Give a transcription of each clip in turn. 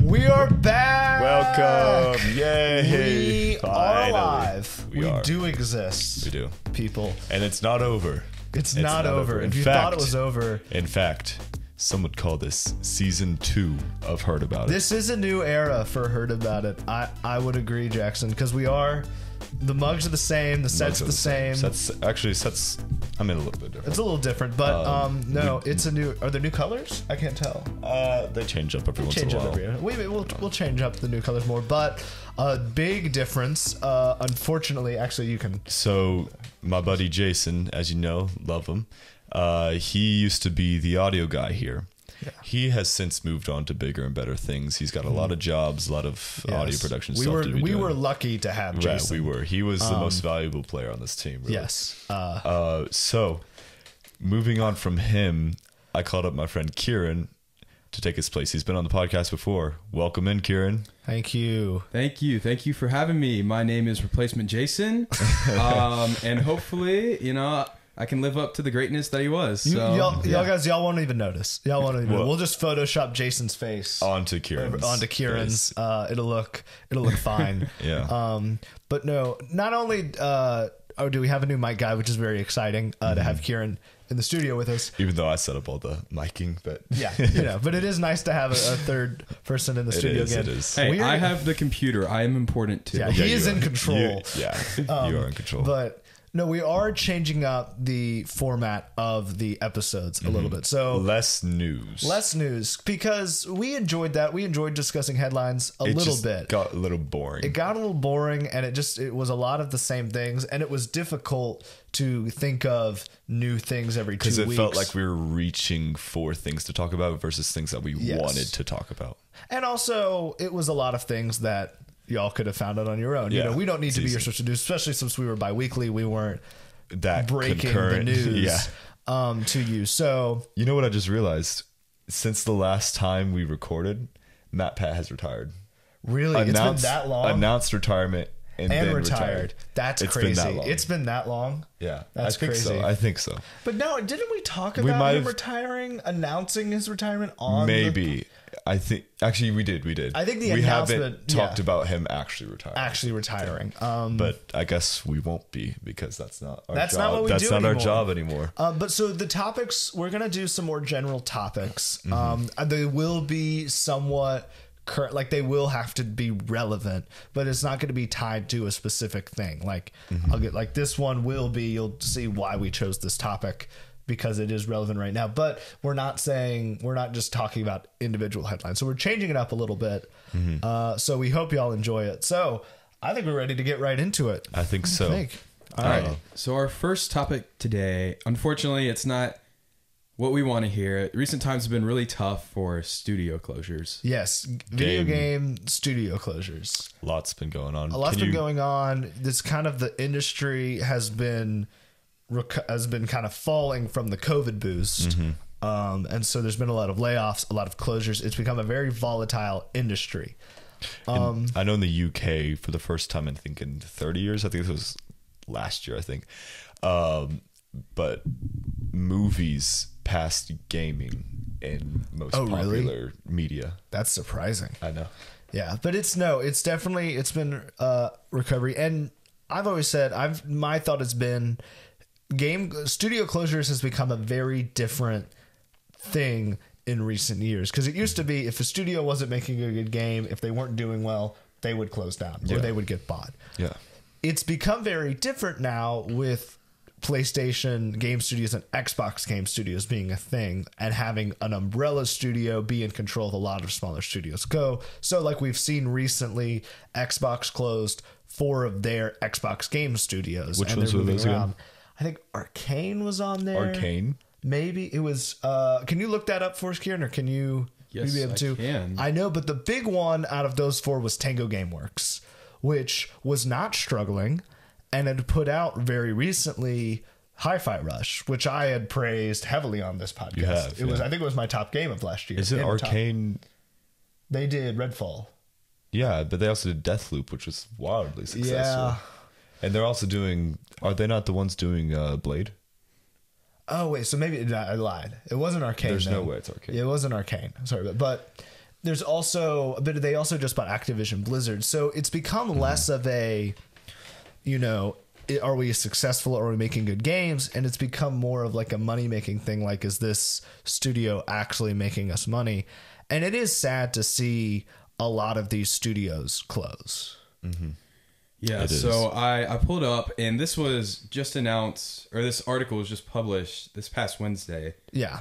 We are back. Welcome. We Yay. are alive. We are. do exist. We do. People. And it's not over. It's not over. If you thought it was over. In fact, some would call this season 2 of Heard About It. This is a new era for Heard About It. I would agree, Jackson, because we are. The mugs are the same. The set's the same. Sets, I mean, a little bit different. It's a little different, but no, it's a new. Are there new colors? I can't tell. They change up every once in a while. We'll change up the new colors more, but a big difference. Unfortunately, actually, you can. So my buddy Jason, as you know, love him. He used to be the audio guy here. Yeah. He has since moved on to bigger and better things. He's got a lot of jobs, a lot of audio production stuff to be doing. We were lucky to have Jason. Right, we were. He was the most valuable player on this team. Really. Yes. So, moving on from him, I called up my friend Kieran to take his place. He's been on the podcast before. Welcome in, Kieran. Thank you. Thank you. Thank you for having me. My name is Replacement Jason. And hopefully, I can live up to the greatness that he was. So, y'all won't even notice. We'll just Photoshop Jason's face onto Kieran's. It'll look fine. Yeah. But no, not only do we have a new mic guy, which is very exciting to have Kieran in the studio with us. Even though I set up all the miking, but but it is nice to have a third person in the studio again. It is. Hey, I have the computer. I am important too. Yeah, he is in control. You are in control. But no, we are changing up the format of the episodes a little bit. So less news because we enjoyed that. We enjoyed discussing headlines a little bit. Got a little boring. It got a little boring, and it was a lot of the same things, and it was difficult to think of new things every 2 weeks. Because it felt like we were reaching for things to talk about versus things that we wanted to talk about. And also, it was a lot of things that y'all could have found out on your own. Yeah, we don't need to be your source of news, especially since we were bi-weekly. We weren't that breaking the news to you. So you know what I just realized? Since the last time we recorded, Matt Pat has retired. Really? It's been that long? Announced retirement and then retired. That's crazy. It's been that long? Yeah. That's crazy. I think so. But no, didn't we talk about him retiring, announcing his retirement on Maybe. I think actually we did. I think we haven't talked about him actually retiring. But I guess we won't be because that's not our job. Not what we do That's not anymore. our job anymore. But so the topics, we're gonna do some more general topics. They will be somewhat current, like they will have to be relevant, but it's not going to be tied to a specific thing. Like I'll get like this one will be. You'll see why we chose this topic, because it is relevant right now. But we're not just talking about individual headlines. So we're changing it up a little bit. So we hope y'all enjoy it. So I think we're ready to get right into it. I think so. All right. So our first topic today, unfortunately, it's not what we want to hear. Recent times have been really tough for studio closures. Yes. Video game studio closures. Lots been going on. A lot's been going on. This kind of the industry has been kind of falling from the COVID boost. And so there's been a lot of layoffs, a lot of closures. It's become a very volatile industry. I know in the UK for the first time, I think in 30 years, I think this was last year, I think. But movies passed gaming in most popular media. That's surprising. I know. Yeah, but it's been recovery. And I've always said, my thought has been studio closures has become a very different thing in recent years, because it used to be if a studio wasn't making a good game, if they weren't doing well, they would close down or they would get bought. Yeah. It's become very different now with PlayStation game studios and Xbox game studios being a thing, and having an umbrella studio be in control of a lot of smaller studios. So like we've seen recently, Xbox closed 4 of their Xbox game studios. Which ones were those again? I think Arcane was on there. Arcane? Maybe it was. Can you look that up for us, Kieran, or can you? Yes, be able to? I can. I know, but the big one out of those 4 was Tango Gameworks, which was not struggling and had put out very recently Hi-Fi Rush, which I had praised heavily on this podcast. You have, I think it was my top game of last year. Is it Arcane? They did Redfall. Yeah, but they also did Deathloop, which was wildly successful. Yeah. And they're also doing... Are they not the ones doing Blade? Oh, wait. So maybe I lied. It wasn't Arcane. There's no way it's Arcane. Yeah, it wasn't Arcane. Sorry, but there's also a bit of, they also just bought Activision Blizzard. So it's become less of a, are we successful? Are we making good games? And it's become more of like a money making thing. Like, is this studio actually making us money? And it is sad to see a lot of these studios close. Yeah, so I pulled up, and this was just announced, or this article was just published this past Wednesday. Yeah.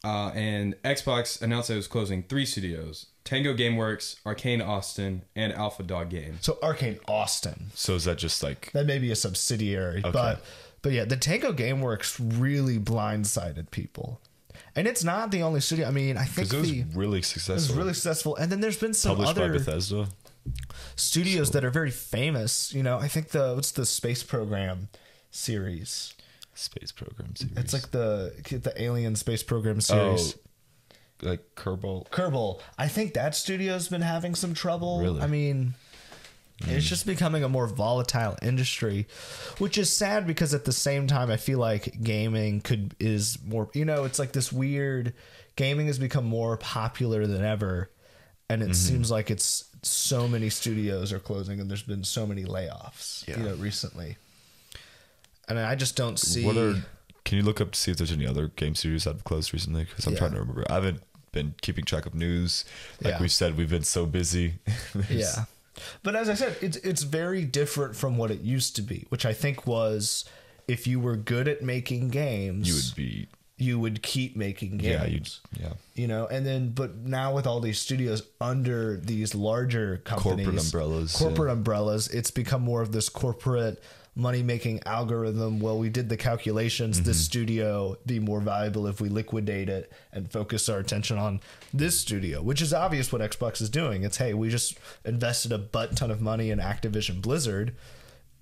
And Xbox announced that it was closing 3 studios: Tango Gameworks, Arcane Austin, and Alpha Dog Games. So Arcane Austin. So is that just like... That may be a subsidiary. But yeah, the Tango Gameworks really blindsided people. And it's not the only studio. I mean, I think it was really successful. It was really successful. And then there's been some published other by Bethesda studios that are very famous. I think what's the Space Program series? Space Program series. It's like the Alien Space Program series. Oh, like Kerbal. Kerbal. I think that studio's been having some trouble. Really? I mean, it's just becoming a more volatile industry, which is sad because at the same time, I feel like gaming is more, it's like this weird, gaming has become more popular than ever. And it seems like it's so many studios are closing and there's been so many layoffs, recently. And I just don't see. Can you look up to see if there's any other game studios that have closed recently? Because I'm trying to remember. I haven't been keeping track of news. Like we said, we've been so busy. Yeah. But as I said, it's very different from what it used to be, which I think was, if you were good at making games, you would keep making games. But now with all these studios under these larger companies, corporate umbrellas, it's become more of this corporate money-making algorithm. Well, we did the calculations. This studio be more valuable if we liquidate it and focus our attention on this studio, which is obvious what Xbox is doing. It's, hey, we just invested a butt ton of money in Activision Blizzard.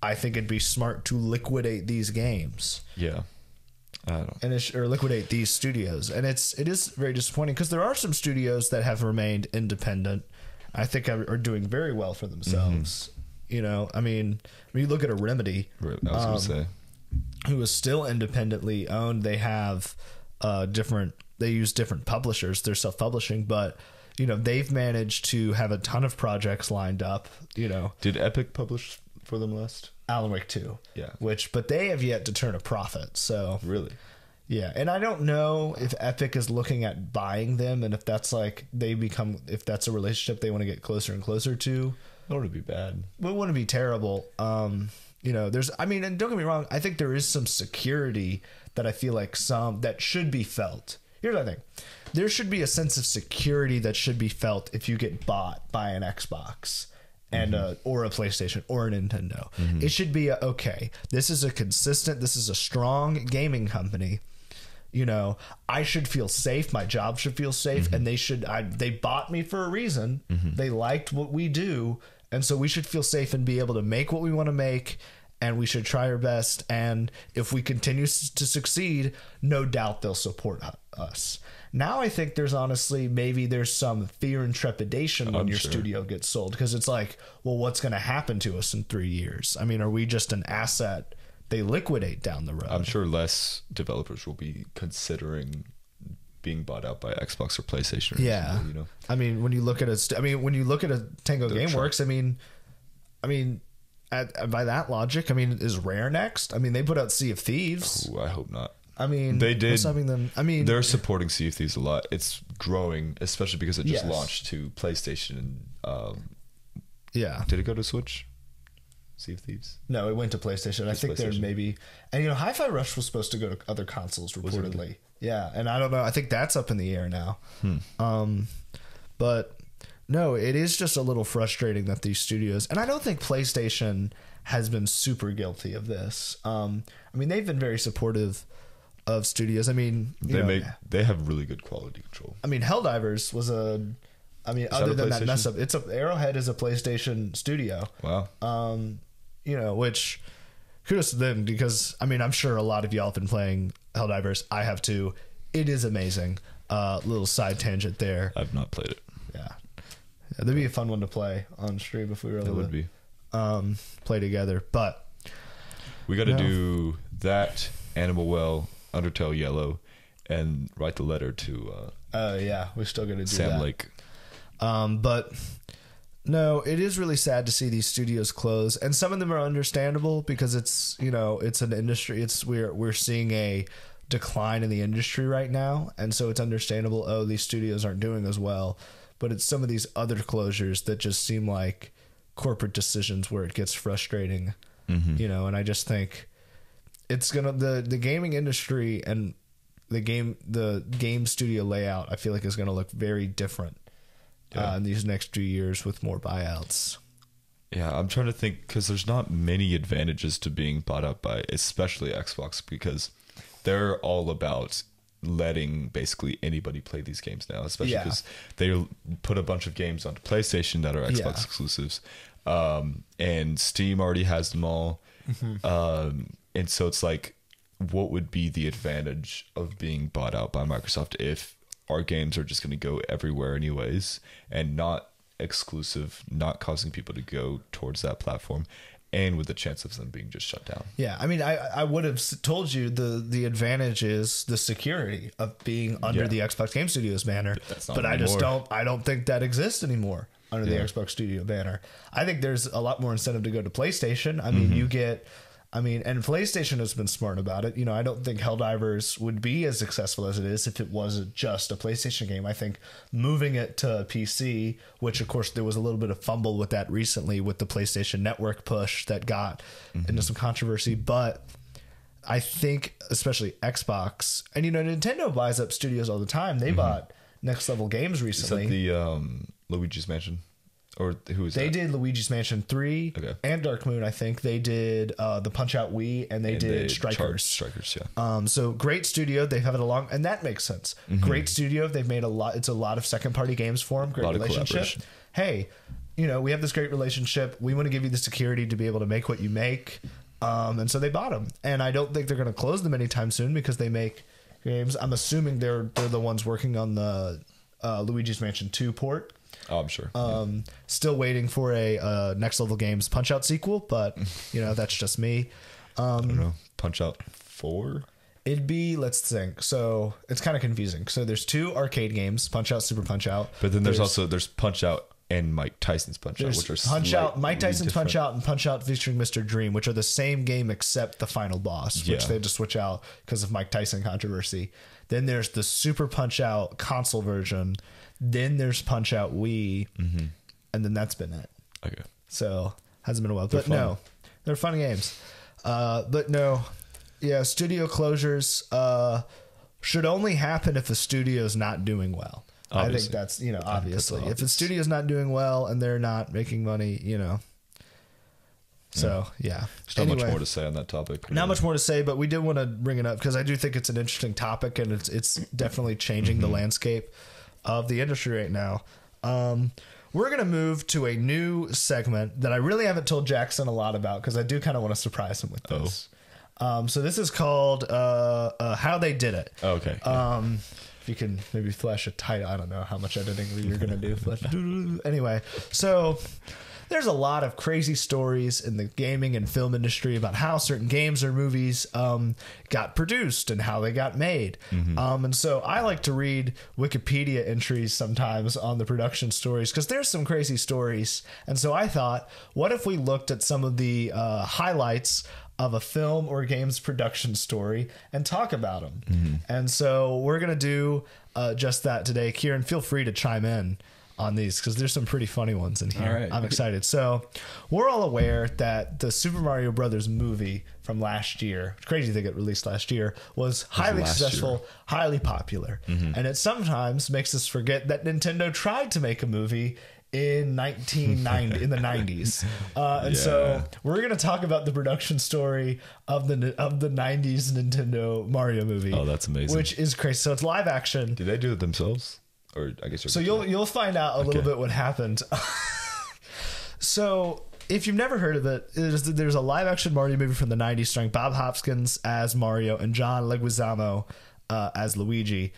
I think it'd be smart to liquidate these games. Yeah. Or liquidate these studios. And it is very disappointing because there are some studios that have remained independent. I think are doing very well for themselves. I mean, when you look at a Remedy, who is still independently owned, they have they use different publishers. They're self-publishing, but they've managed to have a ton of projects lined up. Did Epic publish for them last? Alan Wake 2. Yeah. But they have yet to turn a profit. So really. Yeah, and I don't know if Epic is looking at buying them, and if that's if that's a relationship they want to get closer and closer to. It wouldn't be bad. It wouldn't be terrible. And don't get me wrong, I think there is some security that I feel like that should be felt. Here's the thing. There should be a sense of security that should be felt if you get bought by an Xbox and or a PlayStation or a Nintendo. It should be this is a strong gaming company. I should feel safe. My job should feel safe, and they bought me for a reason. They liked what we do, and so we should feel safe and be able to make what we want to make, and we should try our best. And if we continue to succeed, no doubt they'll support us. Now I think there's some fear and trepidation when your studio gets sold, because it's like, well, what's going to happen to us in 3 years? I mean, are we just an asset they liquidate down the road? I'm sure less developers will be considering being bought out by Xbox or PlayStation. Or I mean, when you look at a Tango Gameworks, by that logic, is Rare next? They put out Sea of Thieves. Ooh, I hope not. They did. They're supporting Sea of Thieves a lot. It's growing, especially because it just launched to PlayStation. Did it go to Switch? Sea of Thieves? No, it went to PlayStation. I think there maybe, and Hi-Fi Rush was supposed to go to other consoles reportedly. Yeah, and I don't know. I think that's up in the air now. But no, it is just a little frustrating that these studios, and I don't think PlayStation has been super guilty of this. They've been very supportive of studios. They have really good quality control. Helldivers was other than that mess up, Arrowhead is a PlayStation studio. Wow. Which kudos to them, because I'm sure a lot of y'all have been playing Helldivers. I have too. It is amazing. Little side tangent there. I've not played it. Yeah, that'd be a fun one to play on stream if we were able to play together. But we got to do that, Animal Well, Undertale Yellow, and write the letter to we still got to do Sam that. Lake. But no, it is really sad to see these studios close, and some of them are understandable because it's an industry. We're seeing a decline in the industry right now, and so it's understandable. Oh, these studios aren't doing as well, but it's some of these other closures that just seem like corporate decisions where it gets frustrating. And I just think it's gonna the gaming industry and the game studio layout, I feel like, is gonna look very different in these next 2 years with more buyouts. Yeah, I'm trying to think, because there's not many advantages to being bought out by especially Xbox, because they're all about letting basically anybody play these games now, especially because they put a bunch of games onto PlayStation that are Xbox exclusives, and Steam already has them all. And so it's like, what would be the advantage of being bought out by Microsoft if our games are just going to go everywhere anyways, and not exclusive, not causing people to go towards that platform, and with the chance of them being just shut down? Yeah, I mean, I would have told you the advantage is the security of being under the Xbox Game Studios banner, but I don't think that exists anymore under the Xbox Studio banner. I think there's a lot more incentive to go to PlayStation. I mean, and PlayStation has been smart about it. I don't think Helldivers would be as successful as it is if it wasn't just a PlayStation game. I think moving it to PC, which of course there was a little bit of fumble with that recently with the PlayStation Network push that got into some controversy, but I think especially Xbox, and Nintendo buys up studios all the time. They bought Next Level Games recently. Is that the Luigi's Mansion? Or who is that? They did Luigi's Mansion 3 and Dark Moon, I think. They did the Punch-Out Wii, and they did Strikers. Strikers, yeah. So great studio. They've had it along, and that makes sense. Great studio. They've made a lot. It's a lot of second-party games for them. Great relationship. Hey, we have this great relationship. We want to give you the security to be able to make what you make. And so they bought them. And I don't think they're going to close them anytime soon because they make games. I'm assuming they're the ones working on the Luigi's Mansion 2 port. Oh, I'm sure. Still waiting for a Next Level Games Punch-Out sequel, but that's just me. I don't know. Punch-Out 4? It'd be, let's think. So it's kind of confusing. So there's 2 arcade games, Punch-Out, Super Punch-Out. But then there's Punch-Out and Mike Tyson's Punch-Out, which are Punch-Out, Mike Tyson's different. Punch-Out and Punch-Out featuring Mr. Dream, which are the same game except the final boss, which they had to switch out because of Mike Tyson controversy. Then there's the Super Punch-Out console version. Then there's Punch-Out Wii, and then that's been it. Okay. So hasn't been a while, but no, they're fun games. But no, studio closures should only happen if a studio's not doing well. Obviously. I think that's obviously if a studio's not doing well and they're not making money, So yeah, there's not much more to say on that topic. Not much more to say, but we did want to bring it up because I do think it's an interesting topic, and it's definitely changing the landscape of the industry right now. We're going to move to a new segment that I really haven't told Jackson a lot about because I do kind of want to surprise him with this. So this is called How They Did It. Oh, okay. If you can maybe flash a title. I don't know how much editing you're going to do. But anyway, so there's a lot of crazy stories in the gaming and film industry about how certain games or movies got produced and how they got made. And so I like to read Wikipedia entries sometimes on the production stories because there's some crazy stories. And so I thought, what if we looked at some of the highlights of a film or game's production story and talk about them? And so we're going to do just that today. Kieran, feel free to chime in on these because there's some pretty funny ones in here. Right. I'm excited. So we're all aware that the Super Mario Brothers movie from last year, it's crazy they get released last year, was highly successful, highly popular. And it sometimes makes us forget that Nintendo tried to make a movie in 1990 in the 90s. And so we're going to talk about the production story of the 90s Nintendo Mario movie. Oh, that's amazing. Which is crazy. So it's live action. Did they do it themselves? Or I guess so you'll find out a little bit what happened. So if you've never heard of it, there's a live action Mario movie from the 90s starring Bob Hoskins as Mario and John Leguizamo as Luigi.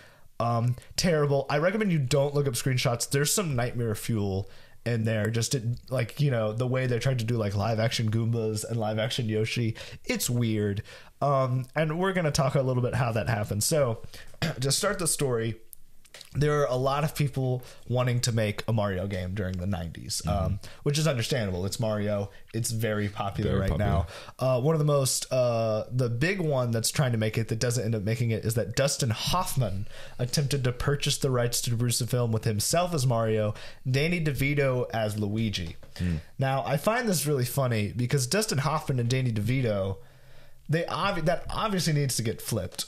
Terrible. I recommend you don't look up screenshots. There's some nightmare fuel in there. Just the way they tried to do like live action Goombas and live action Yoshi. It's weird. And we're going to talk a little bit how that happened. So to start the story, there are a lot of people wanting to make a Mario game during the 90s, which is understandable. It's Mario. It's very popular now. One of the most, the big one that's trying to make it that doesn't end up making it is that Dustin Hoffman attempted to purchase the rights to produce a film with himself as Mario, Danny DeVito as Luigi. Now, I find this really funny because Dustin Hoffman and Danny DeVito, that obviously needs to get flipped.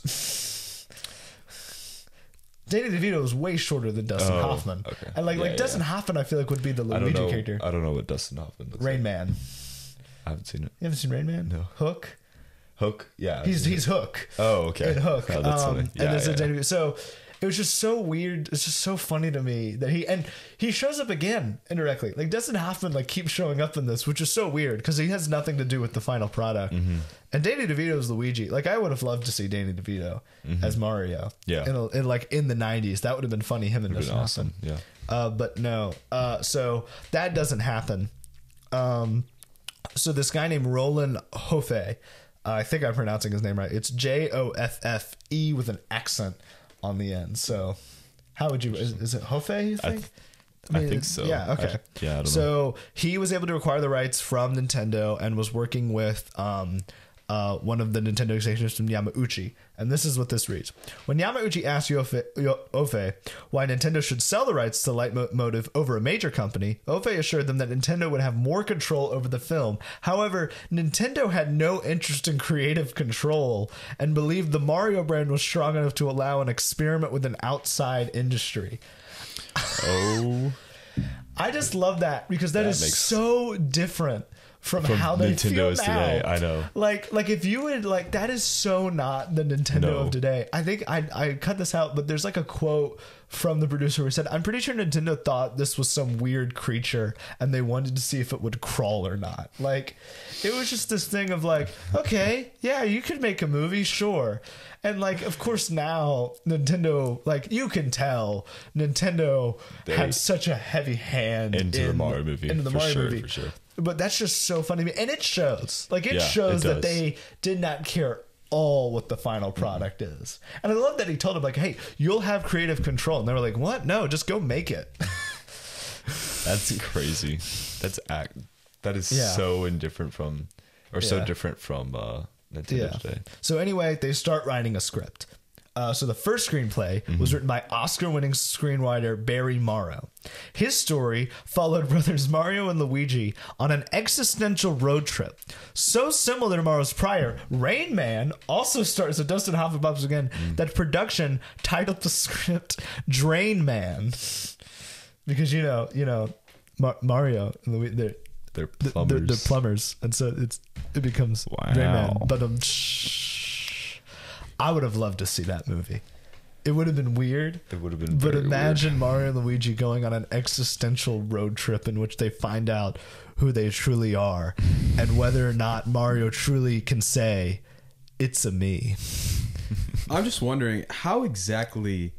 Danny DeVito is way shorter than Dustin Hoffman. Okay. And like Dustin Hoffman, I feel like would be the Luigi character. I don't know what Dustin Hoffman looks Rain like. Man. I haven't seen it. You haven't seen Rain Man? No. Hook? Yeah. He's Hook. Oh, okay. In Hook. Oh, that's funny. And so it was just so weird. It's just so funny to me that he shows up again indirectly. Like Dustin Hoffman like keeps showing up in this, which is so weird because he has nothing to do with the final product. And Danny DeVito is Luigi. Like I would have loved to see Danny DeVito as Mario. Yeah. In the 90s, that would have been funny. Him and Dustin awesome. Hoffman. Yeah. But no. So that doesn't happen. So this guy named Roland Joffe, I think I'm pronouncing his name right. It's Joffe with an accent on the end. So how would you, is it Joffe, you think? I think so. Yeah, okay. I don't know. So he was able to acquire the rights from Nintendo and was working with one of the Nintendo executives from Yamauchi. And this is what this reads. When Yamauchi asked Joffe why Nintendo should sell the rights to Leitmotiv over a major company, Joffe assured them that Nintendo would have more control over the film. However, Nintendo had no interest in creative control and believed the Mario brand was strong enough to allow an experiment with an outside industry. Oh. I just love that because that is so different from how they Nintendo feel is now. today. I know. Like if you would like that is so not the Nintendo of today. I think I cut this out, but there's like a quote from the producer who said, "I'm pretty sure Nintendo thought this was some weird creature and they wanted to see if it would crawl or not." Like it was just this thing of like, okay, yeah, you could make a movie, sure. And like, of course, now Nintendo, like you can tell, Nintendo had such a heavy hand into the Mario movie. For sure. But that's just so funny to me. And it shows. Like, it Yeah, shows it that does. they did not care all what the final product is. And I love that he told them, like, hey, you'll have creative control. And they were like, what? No, just go make it. That's crazy. That is so indifferent from, or so different from Nintendo today. So anyway, they start writing a script. So the first screenplay was written by Oscar-winning screenwriter Barry Morrow. His story followed brothers Mario and Luigi on an existential road trip. So similar to Morrow's prior, Rain Man also stars, so Dustin Hoffman pops again, that production titled the script Drain Man. Because, you know, Mario and Luigi, They're plumbers. they're plumbers. And so it becomes Drain Man. But I would have loved to see that movie. It would have been weird. It would have been But very imagine weird. Mario and Luigi going on an existential road trip in which they find out who they truly are and whether or not Mario truly can say, "It's a me." I'm just wondering, how exactly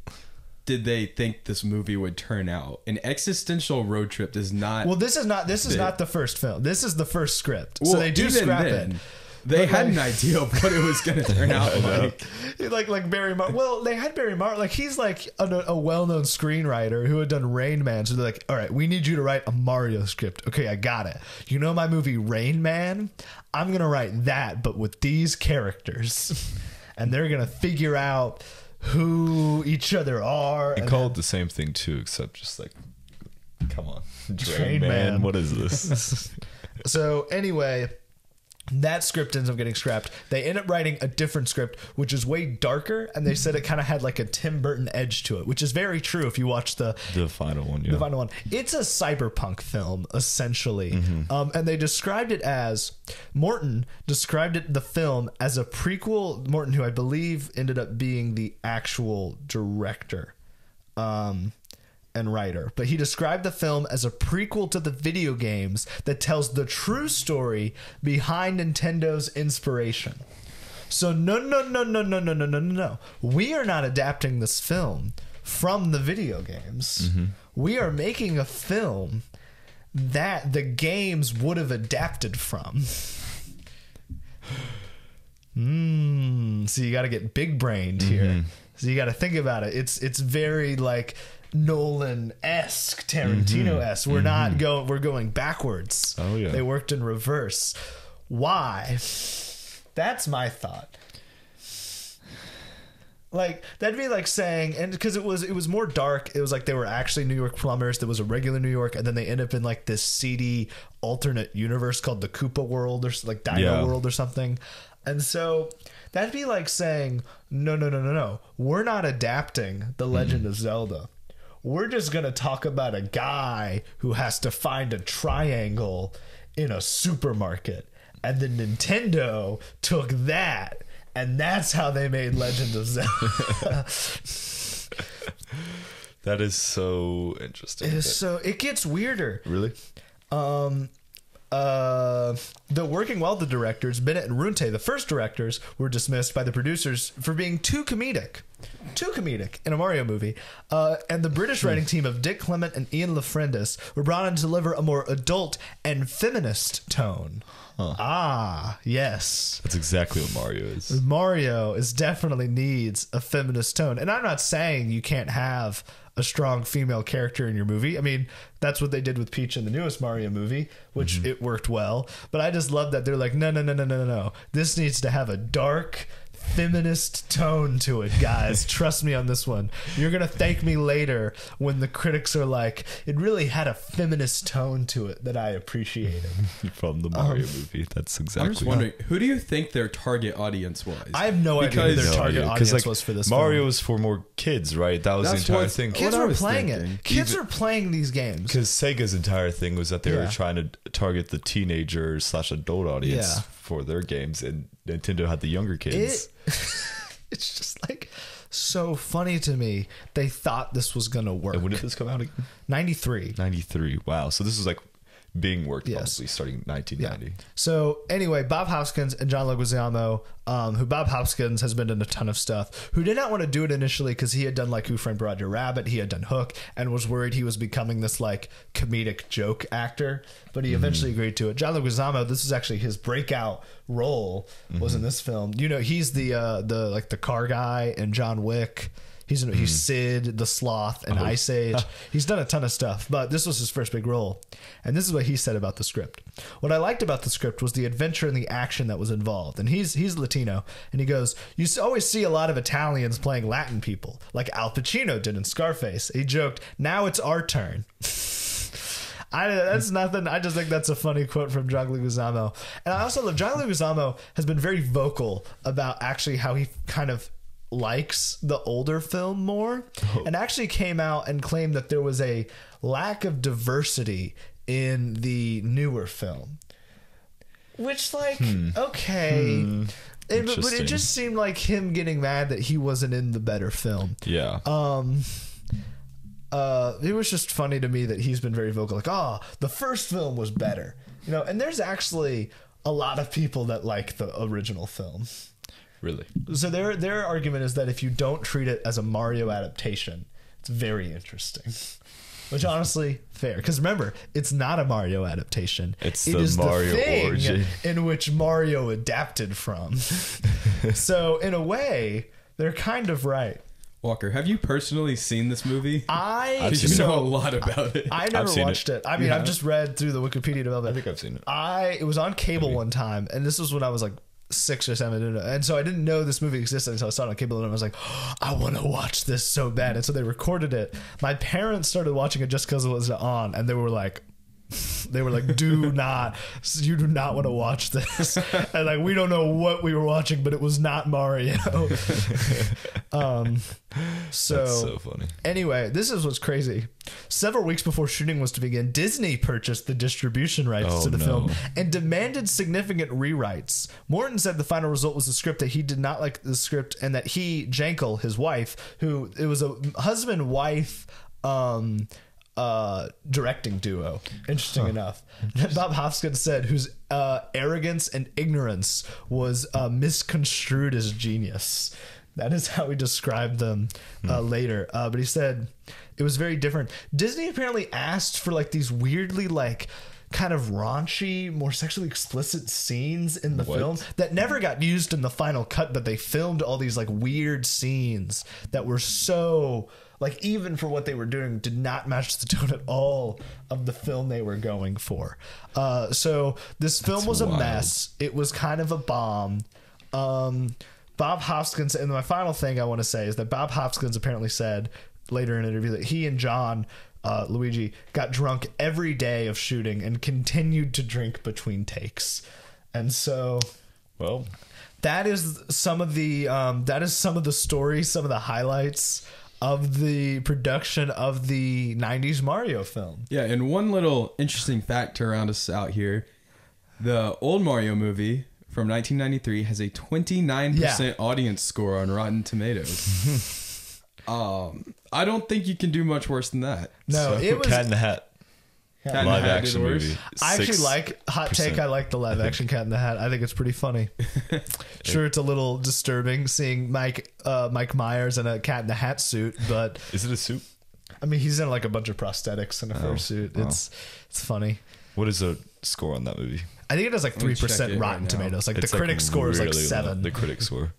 did they think this movie would turn out? An existential road trip does not... Well, this is not the first film. This is the first script. So Well, they do even scrap then, it. They But had like- an idea of what it was going to turn out like. Like Barry Martin. Well, they had Barry Martin. Like he's like a well-known screenwriter who had done Rain Man. So they're like, all right, we need you to write a Mario script. Okay, I got it. You know my movie Rain Man? I'm gonna write that, but with these characters, and they're gonna figure out who each other are. You and call it the same thing too, except just like, come on, Drain Man. Man. What is this? So anyway, that script ends up getting scrapped. They end up writing a different script, which is way darker, and they said it kind of had like a Tim Burton edge to it, which is very true if you watch the final one. Yeah. the final one. It's a cyberpunk film, essentially. And they described it as, Morton described the film as a prequel. Morton, who I believe ended up being the actual director and writer, but he described the film as a prequel to the video games that tells the true story behind Nintendo's inspiration. So no. We are not adapting this film from the video games. We are making a film that the games would have adapted from. So you got to get big brained here. So you got to think about it. It's very like Nolan-esque, Tarantino-esque. We're not going. We're going backwards. Oh, yeah. They worked in reverse. Why? That's my thought. Like, that'd be like saying, and because it was more dark, it was like they were actually New York plumbers. There was a regular New York, and then they end up in like this seedy alternate universe called the Koopa World, or like Dino World or something. And so that'd be like saying, no. We're not adapting The Legend of Zelda. We're just going to talk about a guy who has to find a triangle in a supermarket. And then Nintendo took that, and that's how they made Legend of Zelda. That is so interesting. It gets weirder. Really? The directors, Bennett and Runte, the first directors, were dismissed by the producers for being too comedic in a Mario movie. And the British writing team of Dick Clement and Ian LaFrendis were brought in to deliver a more adult and feminist tone. Huh. Ah, yes. That's exactly what Mario is. Mario definitely needs a feminist tone. And I'm not saying you can't have a strong female character in your movie. I mean, that's what they did with Peach in the newest Mario movie, which it worked well. But I just love that they're like, no. This needs to have a dark, feminist tone to it, guys. Trust me on this one. You're going to thank me later when the critics are like, it really had a feminist tone to it that I appreciated. From the Mario movie. That's exactly. I'm just wondering, who do you think their target audience was? I have no idea who their target audience was for this Mario film. was for more kids, right? That was That's the entire what- thing. Kids What I were was playing thinking. it. Kids are playing these games. Because Sega's entire thing was that they were Yeah. trying to target the teenager/adult audience Yeah. for their games, and Nintendo had the younger kids. It's just like so funny to me. They thought this was gonna work. And when did this come out again? 93. 93. Wow. So this was like being worked Yes. probably starting in 1990. So anyway, Bob Hoskins and John Leguizamo, who Bob Hoskins has been in a ton of stuff, who did not want to do it initially because he had done like Who Framed Roger Rabbit, he had done Hook, and was worried he was becoming this like comedic joke actor, but he eventually agreed to it. John Leguizamo, this is actually his breakout role, was in this film. You know, he's the like the car guy in John Wick. He's Sid, the Sloth, and Ice Age. He's done a ton of stuff, but this was his first big role. And this is what he said about the script. What I liked about the script was the adventure and the action that was involved. And he's Latino, and he goes, you always see a lot of Italians playing Latin people, like Al Pacino did in Scarface. He joked, now it's our turn. That's nothing. I just think that's a funny quote from John Leguizamo. And I also love John Leguizamo has been very vocal about actually how he kind of likes the older film more, and actually came out and claimed that there was a lack of diversity in the newer film, which like okay. But it Interesting. just seemed like him getting mad that he wasn't in the better film. Yeah. It was just funny to me that he's been very vocal, like, the first film was better, you know. And there's actually a lot of people that like the original film. Really? So their argument is that if you don't treat it as a Mario adaptation, it's very interesting. Which honestly, fair. Because remember, it's not a Mario adaptation. It's It the is Mario thing origin. in which Mario adapted from. So in a way, they're kind of right. Walker, have you personally seen this movie? I You know a lot about it. I never seen watched it. I mean, You I've have? just read through the Wikipedia development. I think I've seen it. It was on cable one time, and this was when I was like 6 or 7, and so I didn't know this movie existed until I saw it on cable, and I was like, I want to watch this so bad. And so they recorded it. My parents started watching it just because it was on, and they were like, you do not want to watch this. And like, we don't know what we were watching, but it was not Mario. So That's so funny. anyway, this is what's crazy. Several weeks before shooting was to begin, Disney purchased the distribution rights to the film and demanded significant rewrites. Morton said the final result was a script that he did not like the script, and that he, Jankel, his wife, who it was a husband-wife directing duo, interesting enough, that Bob Hoskins said, whose arrogance and ignorance was misconstrued as genius. That is how he described them later. But he said it was very different. Disney apparently asked for like these weirdly like kind of raunchy, more sexually explicit scenes in the What? film that never got used in the final cut, but they filmed all these like weird scenes that were so like, even for what they were doing, did not match the tone at all of the film they were going for. So this film was a wild. mess. It was kind of a bomb. Bob Hoskins, and my final thing I want to say is that Bob Hoskins apparently said later in an interview that he and John Luigi got drunk every day of shooting and continued to drink between takes. And so Well, that is some of the stories, some of the highlights of the production of the 90s Mario film. Yeah, and one little interesting fact to round us out here. The old Mario movie from 1993 has a 29% audience score on Rotten Tomatoes. I don't think you can do much worse than that. No, it was Cat in the Hat. Cat in the Live Hat action did worse. movie. I actually like hot take. I like the live action Cat in the Hat. I think it's pretty funny. Sure, it's a little disturbing seeing Mike Myers in a Cat in the Hat suit, but Is it a suit? I mean he's in like a bunch of prosthetics in a fursuit. It's funny. What is the score on that movie? I think it has like me check 3% it Rotten right now. Tomatoes. Like It's the critic score is like really low. 7. The critic score.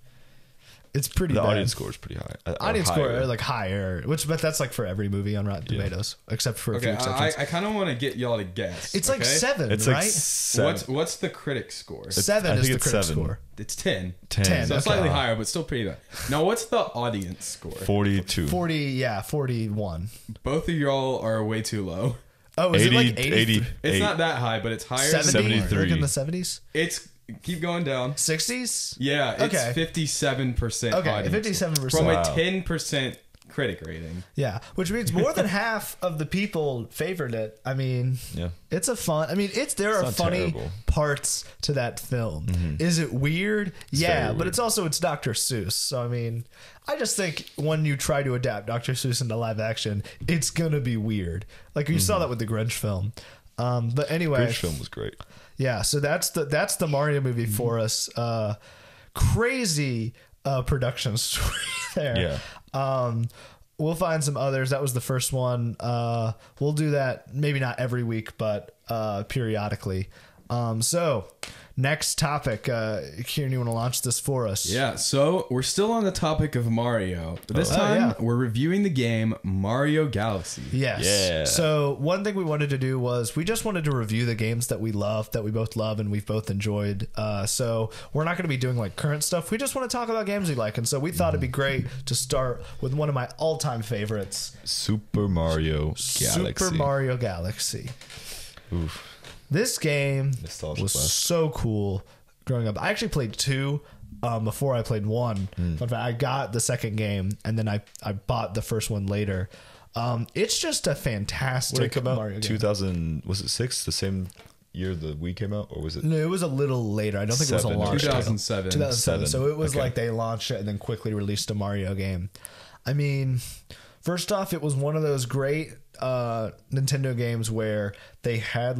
It's pretty The bad. audience score is pretty high. Or Audience score higher. are like higher, but that's like for every movie on Rotten Tomatoes, except for a few Okay, exceptions. I kind of want to get y'all to guess. It's like okay? 7, It's right? like 7. What's the critic score? 7 I is think the it's critic 7. score. It's 10. 10. So Okay. slightly higher, but still pretty low. Now, what's the audience score? 42. 41. Both of y'all are way too low. Oh, is it like 80? It's not that high, but it's higher. 70? 73. Like in the 70s? It's keep going down. 60s? Yeah, it's Okay. 57%. Okay, audience 57%. from Wow. a 10% critic rating. Yeah, which means more than half of the people favored it. I mean, Yeah. it's a fun. I mean, there are not funny terrible. parts to that film. Is it weird? Yeah, very but weird. it's Dr. Seuss. So I mean, I just think when you try to adapt Dr. Seuss into live action, it's gonna be weird. Like you saw that with the Grinch film. But anyway, Grinch film was great. yeah. So that's the Mario movie for us. Crazy production story there. Yeah. We'll find some others. That was the first one. We'll do that maybe not every week, but periodically. So next topic, Kieran, you want to launch this for us? Yeah, so we're still on the topic of Mario, but this time yeah. we're reviewing the game Mario Galaxy. Yes. Yeah. So one thing we wanted to do was we just wanted to review the games that we love, that we both love, and we've both enjoyed. So we're not going to be doing like current stuff. We just want to talk about games we like, and so we thought it'd be great to start with one of my all-time favorites, Super Mario Galaxy. Super Mario Galaxy. Oof. This game Nostalgia was blast. so cool growing up. I actually played 2 before I played 1. Fun fact, I got the second game and then I bought the first one later. It's just a fantastic When it came out, Mario game. 2000, was it 6? The same year the Wii came out? Or was it? No, it was a little later. I don't think it was a 7 or launch. 2007. 2007. So it was Okay. like they launched it and then quickly released a Mario game. I mean, first off, it was one of those great Nintendo games where they had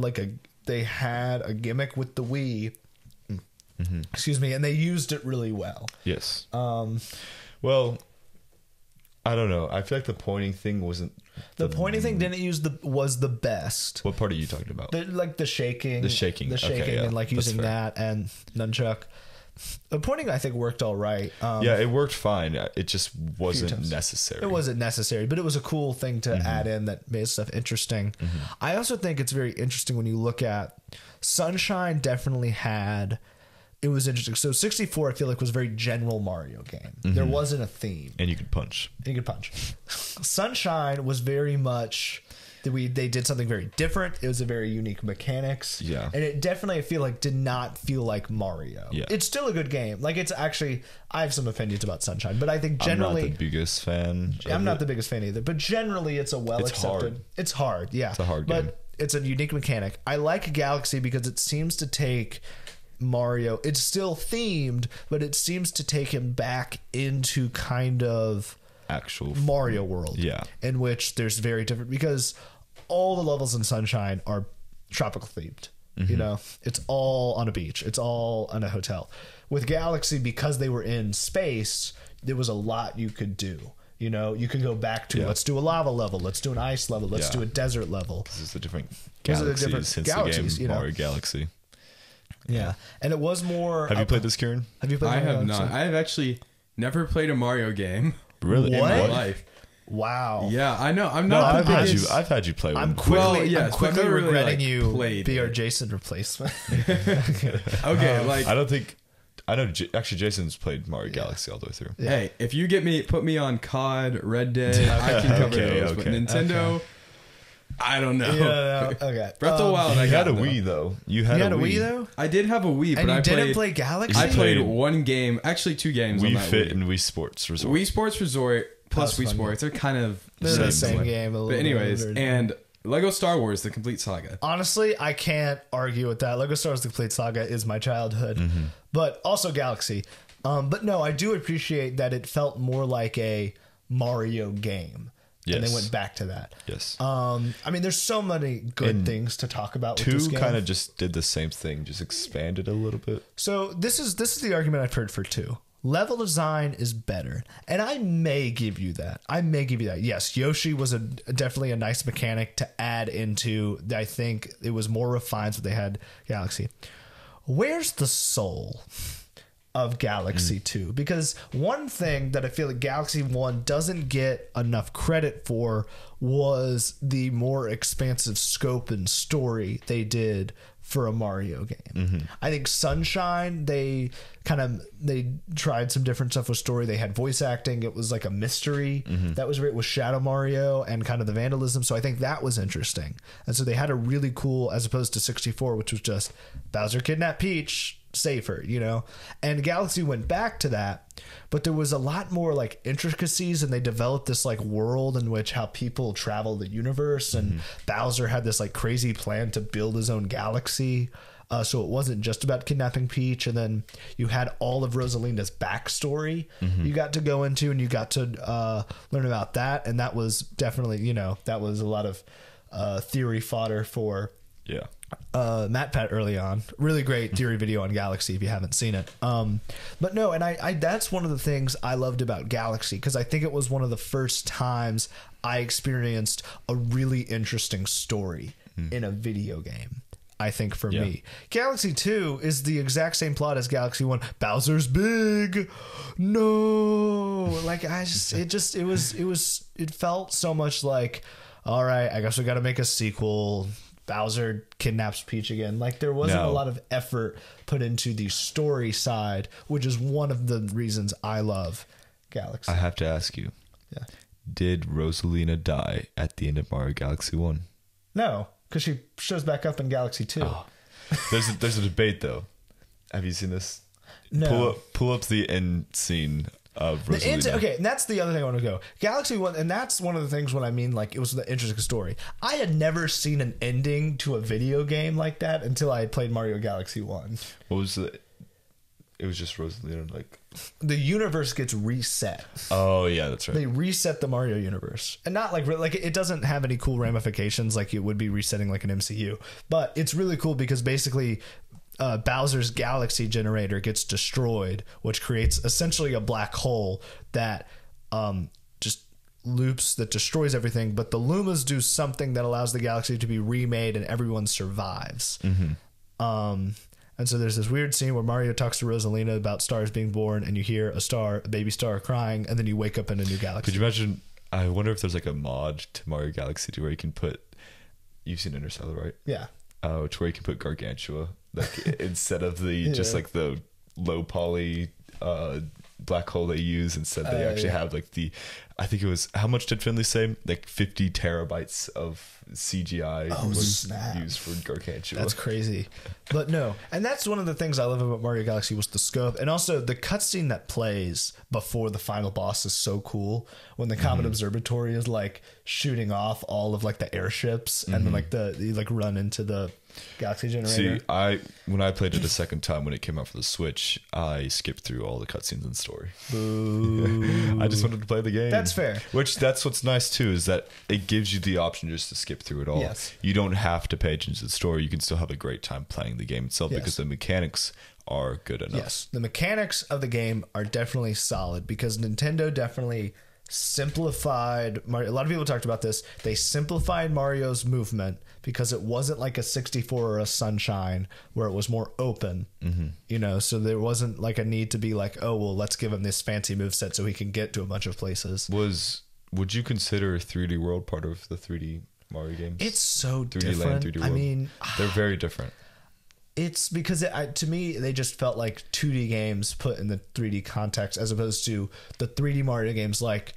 a gimmick with the Wii. Excuse me, and they used it really well. Yes. Well, I don't know. I feel like the pointing thing wasn't. The pointing thing was the best. What part are you talking about? The shaking, The shaking. Okay, yeah, and like that's using fair. that and nunchuck. The pointing I think worked all right. Yeah, it worked fine. It just wasn't times. necessary. It wasn't necessary, but it was a cool thing to add in that made stuff interesting. I also think it's very interesting when you look at Sunshine. Definitely had. It was interesting. So 64, I feel like was a very general Mario game. There wasn't a theme. And you could punch. You could punch. Sunshine was very much they did something very different. It was a very unique mechanics. Yeah. And it definitely, I feel like, did not feel like Mario. Yeah. It's still a good game. Like, it's actually, I have some opinions about Sunshine, but I think generally I'm not the biggest fan. I'm not the biggest fan either, but generally it's a well accepted. hard. It's hard, yeah. It's a hard game. But it's a unique mechanic. I like Galaxy because it seems to take Mario. It's still themed, but it seems to take him back into kind of actual Mario World. Yeah. In which there's very different, because all the levels in Sunshine are tropical themed. You know, it's all on a beach. It's all on a hotel. With Galaxy, because they were in space, there was a lot you could do. You know, you can go back to let's do a lava level, let's do an ice level, let's do a desert level. This is the different Those are the galaxies different since galaxies, the you game know. Mario Galaxy. Yeah, and it was more. Have you played this, Kieran? Have you played? I Mario have Galaxy? not. I have actually never played a Mario game Really? in What? my life. Wow. Yeah, I know. I'm No, not. I've the had you. biggest- I've had you play I'm one. quickly, Well, yes, I'm but quickly I've never really, regretting like, you played be our it. Jason replacement. Okay, like I don't think. I know. Actually, Jason's played Mario Galaxy all the way through. hey, if you put me on COD, Red Dead, I can cover Okay, those. But okay. Nintendo, I don't know. Yeah, no, okay. Breath of the Wild, I You got had a though. Wii though. You You had had a a Wii Wii. though, I did have a Wii, and but you I didn't played play Galaxy. I played played- one game, actually 2 games on Wii that Fit Wii. and Wii Sports Resort. Wii Sports Resort plus That's Wii fun, Sports, they're kind of They're the Same same play. game. A little But anyways, bit. and Lego Star Wars: The Complete Saga. Honestly, I can't argue with that. Lego Star Wars: The Complete Saga is my childhood, but also Galaxy. But no, I do appreciate that it felt more like a Mario game, and they Yes. went back to that. Yes. I mean, there's so many good And things to talk about with this Two game. kind of just did the same thing, just expanded a little bit. So this is the argument I've heard for 2. Level design is better, and I may give you that. Yes, Yoshi was definitely a nice mechanic to add into. I think it was more refined what they had Galaxy. Where's the soul of Galaxy 2? Because one thing that I feel like Galaxy 1 doesn't get enough credit for was the more expansive scope and story they did for a Mario game. I think Sunshine, they tried some different stuff with story. They had voice acting. It was like a mystery that was great with Shadow Mario and kind of the vandalism. So I think that was interesting. And so they had a really cool, as opposed to 64, which was just Bowser kidnapped Peach, safer, you know. And Galaxy went back to that, but there was a lot more like intricacies, and they developed this like world in which how people travel the universe, and Bowser had this like crazy plan to build his own galaxy. So it wasn't just about kidnapping Peach, and then you had all of Rosalina's backstory you got to go into, and you got to learn about that, and that was definitely, you know, that was a lot of theory fodder for Yeah. MatPat early on. Really great theory video on Galaxy if you haven't seen it. But no, and I that's one of the things I loved about Galaxy, because I think it was one of the first times I experienced a really interesting story in a video game. I think for me, Galaxy 2 is the exact same plot as Galaxy 1. Bowser's big. No, like it felt so much like, all right, I guess we got to make a sequel. Bowser kidnaps Peach again. Like there wasn't a lot of effort put into the story side, which is one of the reasons I love Galaxy. I have to ask you. Yeah. Did Rosalina die at the end of Mario Galaxy 1? No, because she shows back up in Galaxy 2. Oh. There's a debate though. Have you seen this? No. Pull up the end scene of Rosalina. Okay, and that's the other thing I want to go. Galaxy 1, and that's one of the things when I mean like it was the interesting story. I had never seen an ending to a video game like that until I had played Mario Galaxy 1. What was the? It was just Rosalina, like. The universe gets reset. Oh yeah, that's right. They reset the Mario universe, and not like it doesn't have any cool ramifications like it would be resetting like an MCU, but it's really cool because basically Bowser's galaxy generator gets destroyed, which creates essentially a black hole that just loops, that destroys everything, but the Lumas do something that allows the galaxy to be remade and everyone survives. And so there's this weird scene where Mario talks to Rosalina about stars being born, and you hear a baby star crying, and then you wake up in a new galaxy. Could you imagine? I wonder if there's like a mod to Mario Galaxy 2 where you can put. You've seen Interstellar, right? Yeah. To where you can put Gargantua, like instead of the just like the low poly black hole they use. Instead, they actually have like the. I think it was, how much did Finley say? Like 50 terabytes of CGI was used for Gargantua. That's crazy. But no, and that's one of the things I love about Mario Galaxy was the scope, and also the cutscene that plays before the final boss is so cool. When the Comet Observatory is like shooting off all of like the airships, and then like you like run into the Galaxy generator. See, when I played it a second time when it came out for the Switch, I skipped through all the cutscenes and story. Boo. I just wanted to play the game. That's fair. That's what's nice too, is that it gives you the option just to skip through it all. Yes. You don't have to pay attention to the story. You can still have a great time playing the game itself because the mechanics are good enough. Yes, the mechanics of the game are definitely solid because Nintendo definitely simplified Mario. A lot of people talked about this. They simplified Mario's movement because it wasn't like a 64 or a Sunshine where it was more open. You know, so there wasn't like a need to be like, oh, well, let's give him this fancy moveset so he can get to a bunch of places. Would you consider 3D World part of the 3D Mario games? It's so 3D different. Land, 3D World. I mean, they're very different. it's because to me, they just felt like 2D games put in the 3D context as opposed to the 3D Mario games like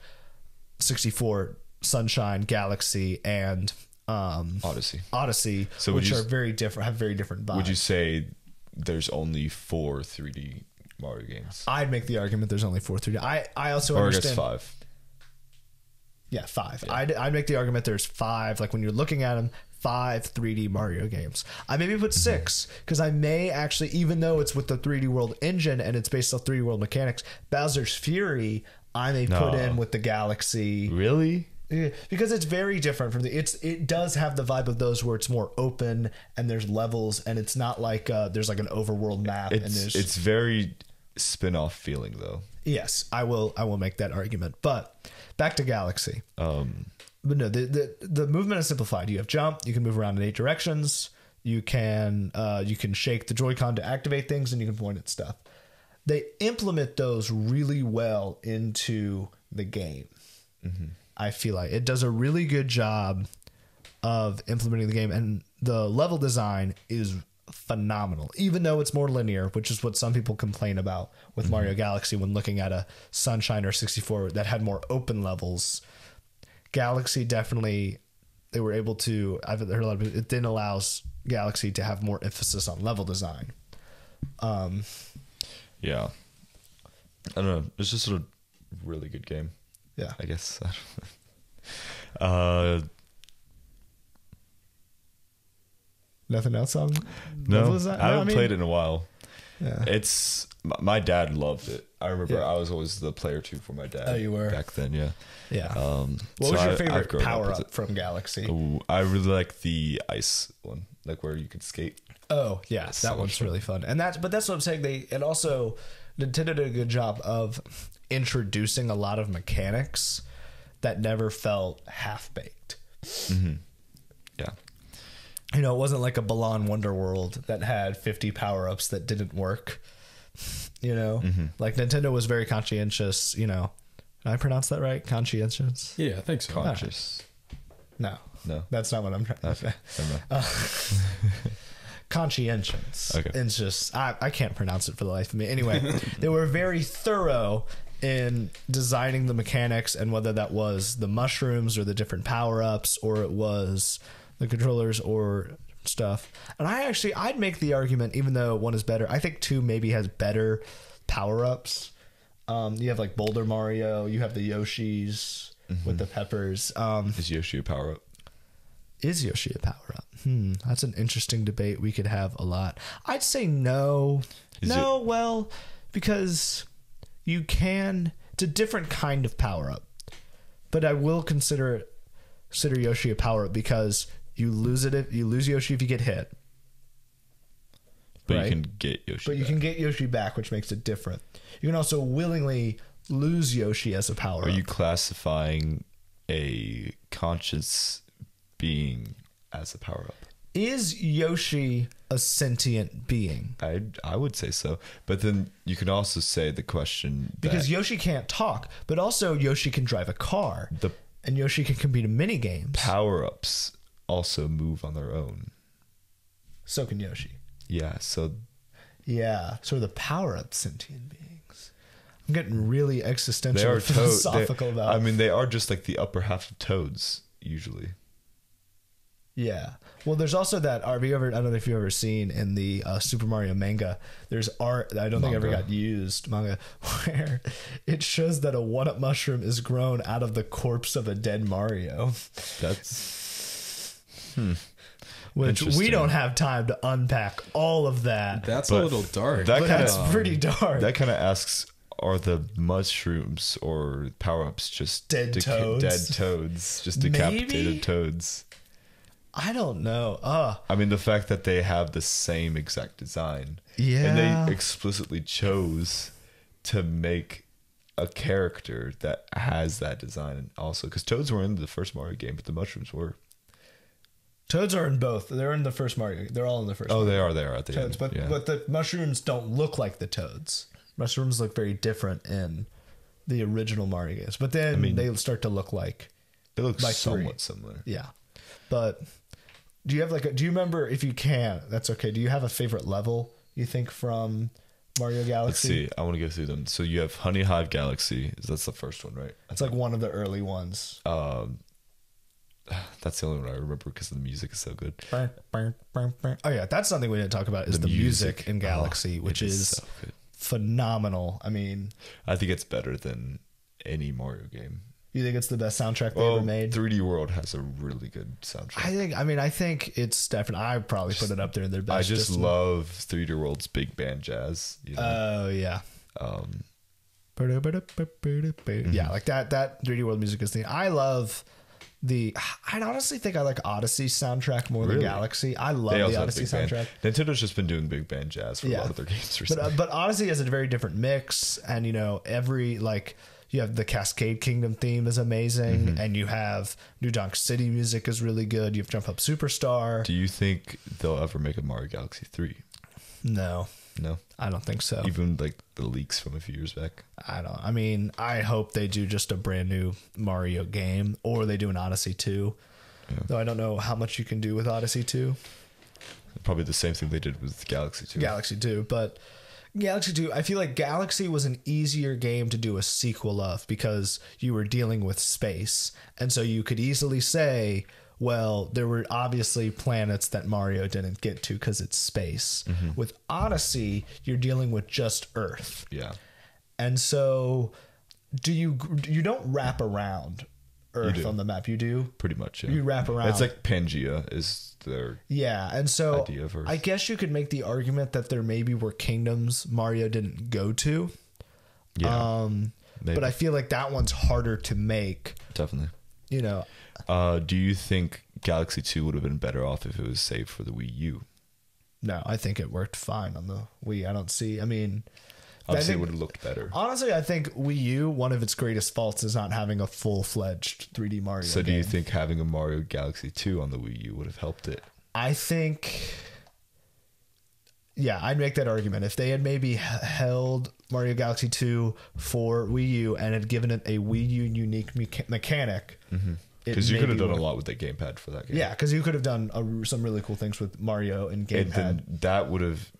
64, Sunshine, Galaxy, and Odyssey, so which are very different, have very different vibes. Would you say there's only 4 3D Mario games? I'd make the argument there's only 4 3D. I also or understand. I guess 5. Yeah, 5. Yeah. I'd make the argument there's 5. Like when you're looking at them, 5 3D Mario games. I maybe put 6 because I may actually, even though it's with the 3D World engine and it's based on 3D World mechanics, Bowser's Fury I may put in with the Galaxy. Really? Yeah, because it's very different from it does have the vibe of those where it's more open and there's levels and it's not like there's like an overworld map and it's very spin-off feeling though. Yes, I will make that argument. But back to Galaxy. But no, the movement is simplified. You have jump, you can move around in 8 directions, you can shake the Joy-Con to activate things, and you can point at stuff. They implement those really well into the game. I feel like it does a really good job of implementing the game, and the level design is phenomenal, even though it's more linear, which is what some people complain about with Mario Galaxy when looking at a Sunshine or 64 that had more open levels. Galaxy definitely, they were able to, I've heard a lot of it, it then allows Galaxy to have more emphasis on level design. Yeah. I don't know. It's just a really good game. Yeah. I guess. Nothing else on No, level design? I haven't played it in a while. Yeah. It's my dad loved it. I remember I was always the player 2 for my dad. Oh, you were? back then, yeah. Yeah. What What was your favorite power up from Galaxy? Ooh, I really like the ice one, like where you could skate. Oh, yeah, so that one's really fun. And that's what I'm saying. Nintendo did a good job of introducing a lot of mechanics that never felt half baked. Yeah. You know, it wasn't like a Balan Wonderworld that had 50 power-ups that didn't work. You know, like Nintendo was very conscientious, you know. Did I pronounce that right? Conscientious? Yeah, I think so. Conscious. No. No. That's not what I'm trying to say. Conscientious. Okay. It's just, I can't pronounce it for the life of me. Anyway, they were very thorough in designing the mechanics, and whether that was the mushrooms or the different power-ups or it was the controllers or stuff. And I'd make the argument, even though one is better, I think 2 maybe has better power-ups. You have like Boulder Mario, you have the Yoshis with the peppers. Is Yoshi a power-up? Is Yoshi a power-up? That's an interesting debate we could have a lot. I'd say no. Well, because you can, it's a different kind of power-up. But I will consider Yoshi a power-up because you lose Yoshi if you get hit. But right? you can get Yoshi But you can get Yoshi back, which makes it different. You can also willingly lose Yoshi as a power-up. Are you classifying a conscious being as a power-up? Is Yoshi a sentient being? I would say so. But then you can also say the question because Yoshi can't talk, but also Yoshi can drive a car. And Yoshi can compete in mini games. Power-ups also move on their own. So can Yoshi. Yeah, so the power-up sentient beings. I'm getting really existential they are and philosophical about it. I mean, they are just like the upper half of toads, usually. Yeah. Well, there's also that art. I don't know if you've ever seen in the Super Mario manga, there's art that I don't think ever got used, manga, where it shows that a one-up mushroom is grown out of the corpse of a dead Mario. That's... Which we don't have time to unpack all of that. That's a little dark. That's pretty dark. That kind of asks, are the mushrooms or power-ups just dead toads? Dead toads, just decapitated toads. I don't know. I mean, the fact that they have the same exact design. Yeah. And they explicitly chose to make a character that has that design also, because Toads were in the first Mario game, but the mushrooms were. Toads are in both. They're in the first Mario. They're all in the first. Oh, Mario. they are at the Toads, end. but the mushrooms don't look like the Toads. Mushrooms look very different in the original Mario games, but then they start to look like. They look like somewhat similar. Yeah, but do you have do you remember, if you can? That's okay. Do you have a favorite level you think from Mario Galaxy? Let's see. I want to go through them. So you have Honey Hive Galaxy. That's the first one, right? It's like one of the early ones. That's the only one I remember because the music is so good. Oh yeah, that's something we didn't talk about is the music in Galaxy, which is so good. Phenomenal. I mean, I think it's better than any Mario game. You think it's the best soundtrack they ever made? 3D World has a really good soundtrack. I think it's definitely. I'd probably put it up there in their best. I just love 3D World's big band jazz. You know? Oh yeah. Yeah, like that 3D World music is the. I love the. I honestly think I like Odyssey's soundtrack more than Galaxy. I love the Odyssey soundtrack. Nintendo's just been doing big band jazz for a lot of their games recently. But Odyssey has a very different mix, and every you have the Cascade Kingdom theme is amazing, and you have New Donk City music is really good. You have Jump Up Superstar. Do you think they'll ever make a Mario Galaxy 3? No, I don't think so. Even the leaks from a few years back. I hope they do just a brand new Mario game, or they do an Odyssey 2. Yeah. Though I don't know how much you can do with Odyssey 2. Probably the same thing they did with Galaxy 2. But Galaxy 2, I feel like Galaxy was an easier game to do a sequel of because you were dealing with space. And so you could easily say, well, there were obviously planets that Mario didn't get to because it's space. With Odyssey, you're dealing with just Earth. Yeah. And so you don't wrap around Earth on the map. You do? Pretty much, yeah. You wrap around. It's like Pangea is their and so idea of Earth. I guess you could make the argument that there maybe were kingdoms Mario didn't go to. Yeah. But I feel like that one's harder to make. Definitely. Do you think Galaxy 2 would have been better off if it was saved for the Wii U? No, I think it worked fine on the Wii. I don't see. Obviously, it would have looked better. Honestly, I think Wii U, one of its greatest faults is not having a full-fledged 3D Mario game. So do you think having a Mario Galaxy 2 on the Wii U would have helped it? I think... Yeah, I'd make that argument. If they had maybe held Mario Galaxy 2 for Wii U and had given it a Wii U unique mechanic... Because you could have done a lot with the gamepad for that game. Yeah, because you could have done some really cool things with Mario and gamepad. And then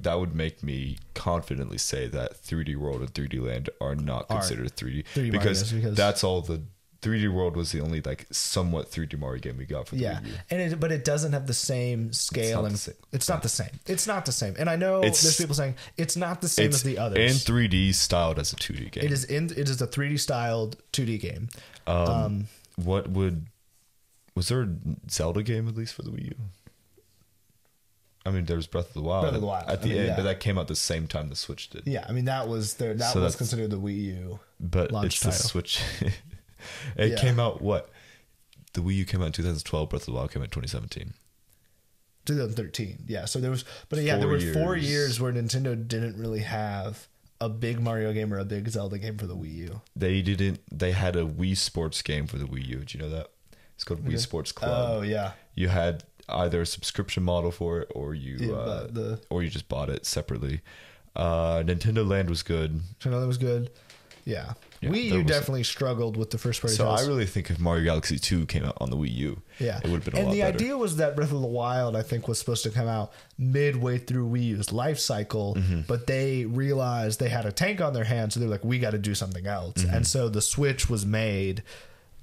that would make me confidently say that 3D World and 3D Land are not considered 3D because that's all the 3D World was the only somewhat 3D Mario game we got for the Wii U. And but it doesn't have the same scale it's not the same. It's not the same. And I know there's people saying it's not the same as the others. In 3D styled as a 2D game. It is a 3D styled 2D game. Was there a Zelda game at least for the Wii U? There was Breath of the Wild at the end, but that came out the same time the Switch did. Yeah, that was considered the Wii U. But it's the Switch. It came out what? The Wii U came out in 2012. Breath of the Wild came out in 2017. 2013. Yeah. So there were 4 years where Nintendo didn't really have a big Mario game or a big Zelda game for the Wii U. They had a Wii Sports game for the Wii U. Did you know that? It's called Wii Sports Club. Oh yeah. You had either a subscription model for it, or you just bought it separately. Nintendo Land was good. Nintendo Land was good. Yeah. Wii U definitely struggled with the first party. So I really think if Mario Galaxy 2 came out on the Wii U, it would have been a lot better. And the idea was that Breath of the Wild, I think, was supposed to come out midway through Wii U's life cycle, but they realized they had a tank on their hands, so they're like, we got to do something else. And so the Switch was made.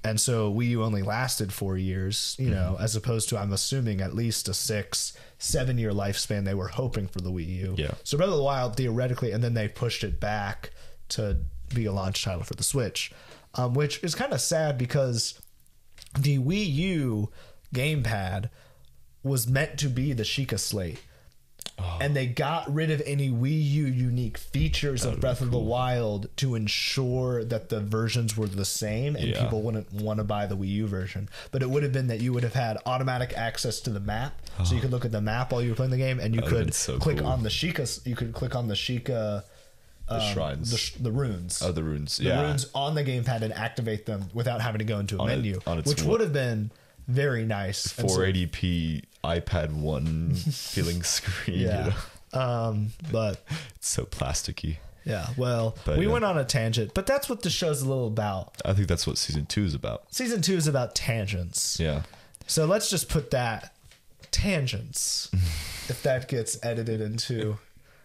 And so Wii U only lasted 4 years, as opposed to, I'm assuming, at least a 6-7 year lifespan they were hoping for the Wii U. Yeah. So Breath of the Wild, theoretically, and then they pushed it back to be a launch title for the Switch, which is kind of sad because the Wii U gamepad was meant to be the Sheikah Slate. And they got rid of any Wii U unique features of Breath of the Wild to ensure that the versions were the same and people wouldn't want to buy the Wii U version. But it would have been that you would have had automatic access to the map, so you could look at the map while you were playing the game, and you could click on the Sheikah. You could click on the Sheikah shrines, the runes. Oh, the runes. The Yeah. runes on the gamepad and activate them without having to go into a menu, on its which would have been very nice. And so- 480p iPad 1 feeling screen. yeah. You know? But It's so plasticky. yeah, well, But, we yeah. went on a tangent, but that's what the show's a little about. I think that's what season 2 is about. Season 2 is about tangents. Yeah. So let's just put that tangents, if that gets edited into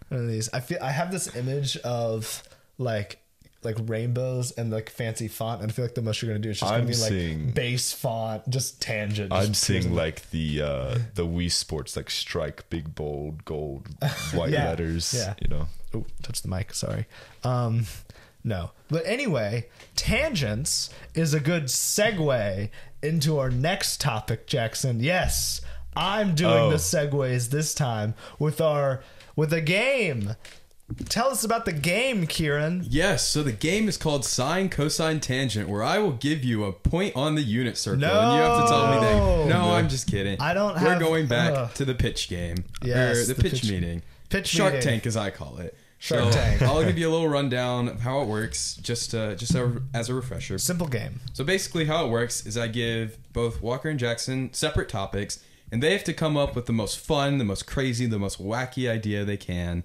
one of these. I have this image of like rainbows and like fancy font, and I feel like the most you're gonna do is just gonna I'm be like seeing- base font, just tangent. I'm just seeing like the Wii Sports like strike big bold gold white Yeah, letters. yeah. You know. Oh, touch the mic. Sorry. No. But anyway, tangents is a good segue into our next topic, Jackson. Yes, I'm doing the segues this time with a game. Tell us about the game, Kieran. Yes, so the game is called Sine Cosine Tangent, where I will give you a point on the unit circle, and you have to tell me that. No, I'm just kidding. I don't We're have- going back to the pitch game. Yes, or the the pitch pitch- meeting. pitch Shark meeting. Tank, as I call it. Shark Tank. I'll give you a little rundown of how it works, just as a refresher. Simple game. So basically how it works is I give both Walker and Jackson separate topics, and they have to come up with the most fun, the most crazy, the most wacky idea they can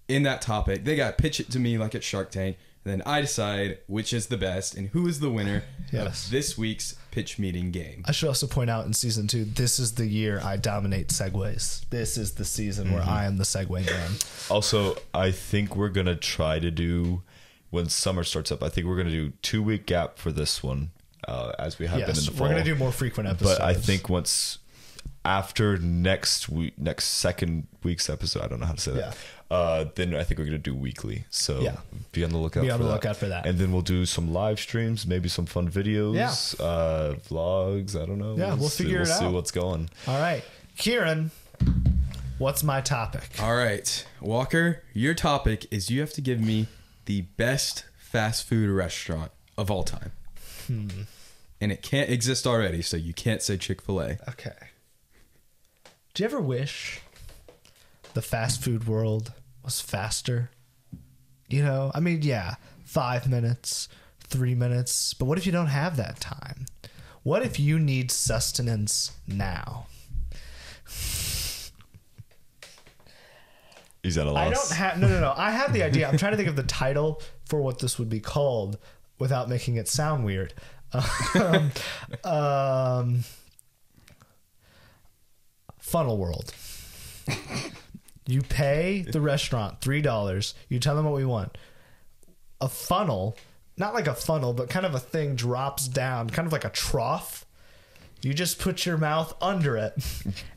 in that topic. They got to pitch it to me like at Shark Tank, and then I decide which is the best and who is the winner Yes. of this week's pitch meeting game. I should also point out in season 2, this is the year I dominate segues. This is the season where I am the segue man. Also, I think we're gonna try to do when summer starts up. I think we're gonna do 2-week gap for this one, as we have been in Yes, the fall. we're gonna do more frequent episodes. But I think once after next second week's episode, I don't know how to say that. Then I think we're gonna do weekly. So Yeah. be on the lookout. Be on for the that. lookout for that. And then we'll do some live streams, maybe some fun videos, vlogs. I don't know. Yeah, we'll figure it We'll see out. what's going. All right, Kieran, what's my topic? All right, Walker, your topic is you have to give me the best fast food restaurant of all time. And it can't exist already, so you can't say Chick-fil-A. Okay. Do you ever wish the fast food world was faster? You know, I mean, yeah, 5 minutes, 3 minutes, but what if you don't have that time? What if you need sustenance now? He's at a loss. I don't have no. I have the idea. I'm trying to think of the title for what this would be called without making it sound weird. Funnel World. You pay the restaurant $3. You tell them what we want. A funnel, not like a funnel, but kind of a thing drops down, kind of like a trough. You just put your mouth under it,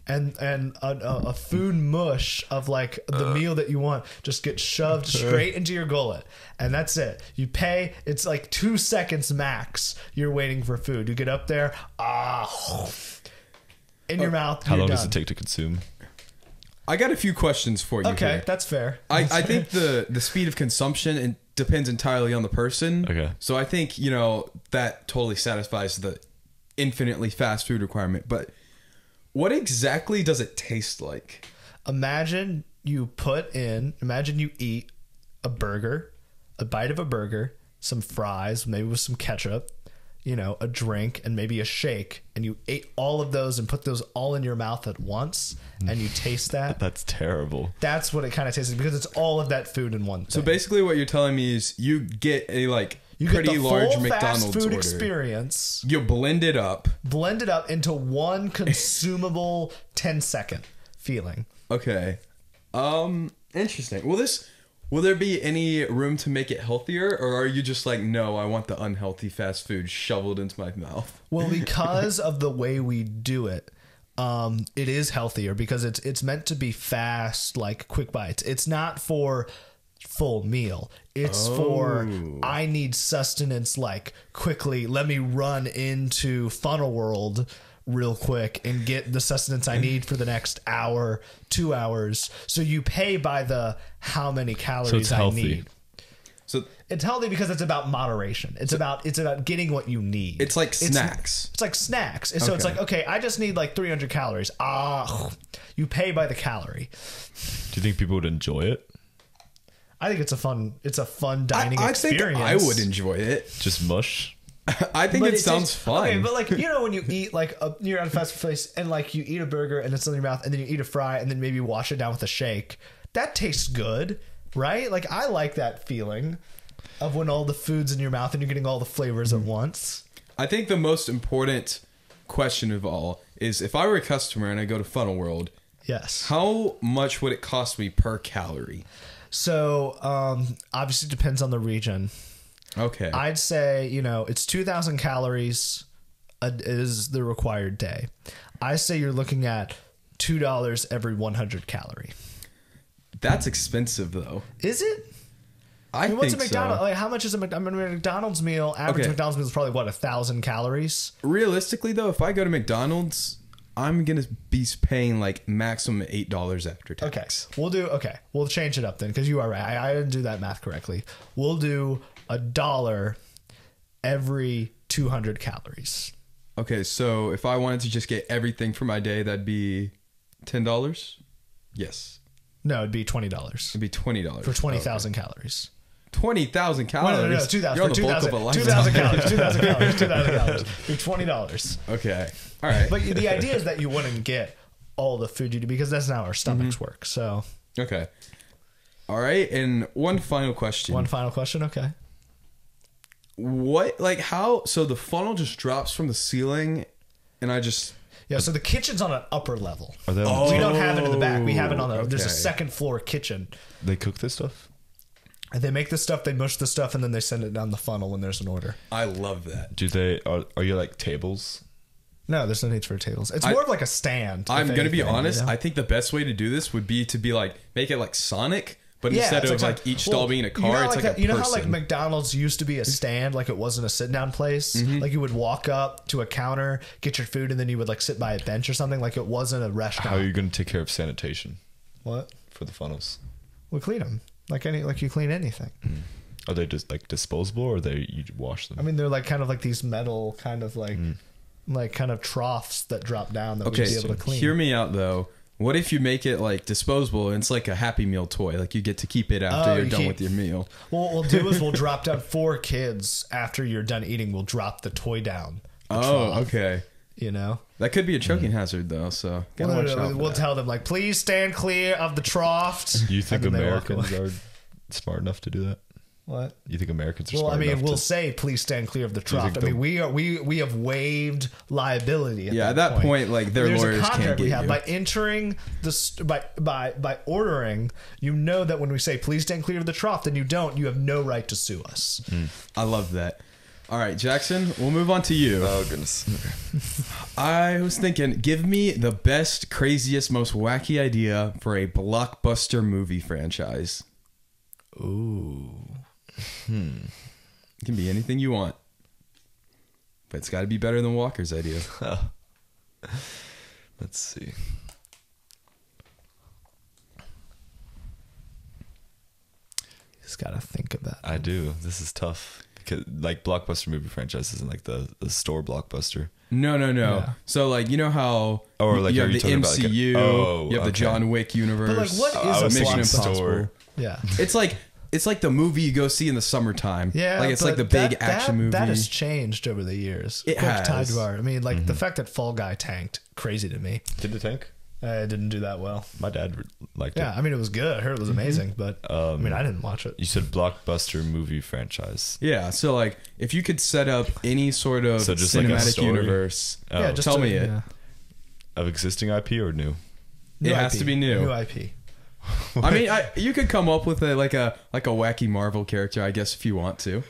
and a food mush of like the meal that you want just gets shoved straight into your gullet, and that's it. You pay. It's like 2 seconds max. You're waiting for food. You get up there, in your mouth. How you're long done. does it take to consume? I got a few questions for you Okay, here. that's fair. I think the speed of consumption depends entirely on the person. Okay. So I think, that totally satisfies the infinitely fast food requirement. But what exactly does it taste like? Imagine you eat a burger, a bite of a burger, some fries, maybe with some ketchup, a drink, and maybe a shake, and you ate all of those and put those all in your mouth at once, and you taste that. That's terrible. That's what it kind of tastes like, because it's all of that food in one thing. So basically what you're telling me is you get a you pretty get the large full McDonald's fast food order. experience, You blend it up. blend it up into one consumable 10-second feeling. Okay. Interesting. Will there be any room to make it healthier, or are you just like, no, I want the unhealthy fast food shoveled into my mouth? Well, because of the way we do it, it is healthier because it's meant to be fast, like quick bites. It's not for full meal. It's for I need sustenance, like quickly. Let me run into Funnel World real quick and get the sustenance I need for the next hour, 2 hours. So you pay by the how many calories I healthy. need. So It's healthy because it's about moderation. It's about getting what you need. it's like snacks. It's like snacks. And so it's Okay. like, okay, I just need like 300 calories. You pay by the calorie. Do you think people would enjoy it? I think it's a fun dining I experience. think I would enjoy it. Just mush. I think But it sounds tastes- fun. Okay, but like when you eat you're at a fast food place and like you eat a burger and it's in your mouth and then you eat a fry and then maybe wash it down with a shake. That tastes good, right? Like I like that feeling of when all the food's in your mouth and you're getting all the flavors at once. I think the most important question of all is if I were a customer and I go to Funnel World, Yes. how much would it cost me per calorie? So obviously depends on the region. Okay. I'd say, it's 2,000 calories is the required day. I say you're looking at $2 every 100 calorie. That's expensive though. Is it? I think What's a McDonald's? so. Like, how much is a McDonald's meal? Average Okay. McDonald's meal is probably 1,000 calories. Realistically though, if I go to McDonald's, I'm gonna be paying like maximum $8 after Okay, tax. we'll change it up then because you are right. I didn't do that math correctly. We'll do $1 every 200 calories. Okay, so if I wanted to just get everything for my day, that'd be $10. Yes, No, it'd be $20 it'd be $20 for 20,000 calories. 20,000 calories. No, 2,000. You're on For the bulk of a 2,000 lifetime. calories. 2,000 calories. 2,000 calories. For $20. Okay, all right. But the idea is that you wouldn't get all the food you do because that's not how our stomachs Mm-hmm. work. So, Okay. All right, and one final question. one final question. Okay. So the funnel just drops from the ceiling and I just Yeah. So the kitchen's on an upper level. Are they? We don't have it in the back. We have it on there's a okay. second floor kitchen. They cook this stuff. And they make the stuff, they mush the stuff, and then they send it down the funnel when there's an order. I love that. Do they? Are you like tables? No, there's no need for tables. It's more of like a stand. I'm if going to be anything, honest, you know? I think the best way to do this would be to be like make it like Sonic, but Yeah, instead it's of like each stall being a car, it's like a you know how like person. McDonald's used to be a stand, like it wasn't a sit down place. Mm-hmm. Like you would walk up to a counter, get your food, and then you would like sit by a bench or something. Like it wasn't a restaurant. How are you going to take care of sanitation What? for the funnels? We clean them like you clean anything. Are they just like disposable, or you wash them? I mean, they're like kind of like these metal kind of like kind of troughs that drop down that Okay, we'd be able to clean. hear me out though. What if you make it like disposable and it's like a Happy Meal toy? Like you get to keep it after Oh, you're you done keep- with your meal. Well, what we'll do is we'll drop down 4 kids after you're done eating. We'll drop the toy down. the Oh, trough, okay. You know, That could be a choking hazard though, so gotta we'll, watch out for we'll that. tell them like, please stand clear of the troughs. you think And then they walk Americans away. are smart enough to do that? What? You think Americans are Well, I smart mean, enough we'll to? say please stand clear of the you trough. I think mean, we have waived liability. Yeah, at that point, like their There's lawyers a contract can't get we have you. by entering by ordering. You know that when we say please stand clear of the trough, then you don't. You have no right to sue us. I love that. All right, Jackson, we'll move on to you. Oh goodness. I was thinking, give me the best, craziest, most wacky idea for a blockbuster movie franchise. Ooh. It can be anything you want. But it's got to be better than Walker's idea. Let's see. Just gotta think about it. I do. This is tough. Because, like, blockbuster movie franchise isn't like the store blockbuster. No. Yeah. So, like, you know how Or, like, you are have you the talking about, like, MCU, oh, you have the okay. John Wick universe. But, like, what I is was a Mission thinking blockbuster? Impossible. Yeah. It's like the movie you go see in the summertime. Yeah, like it's but like the big that- action movie. that has changed over the years. It Quick has. Tide Bar. I mean, like the fact that Fall Guy tanked, crazy to me. Did the tank? It didn't do that well. My dad liked Yeah, it. I mean, it was good. I heard it was amazing, but I mean, I didn't watch it. You said blockbuster movie franchise. Yeah, so like if you could set up any sort of So just like a cinematic story? universe, Oh. Yeah, just tell to- me it. yeah. Of existing IP or new? It New has IP. to be new. New IP. I mean, you could come up with a wacky Marvel character, I guess, if you want to.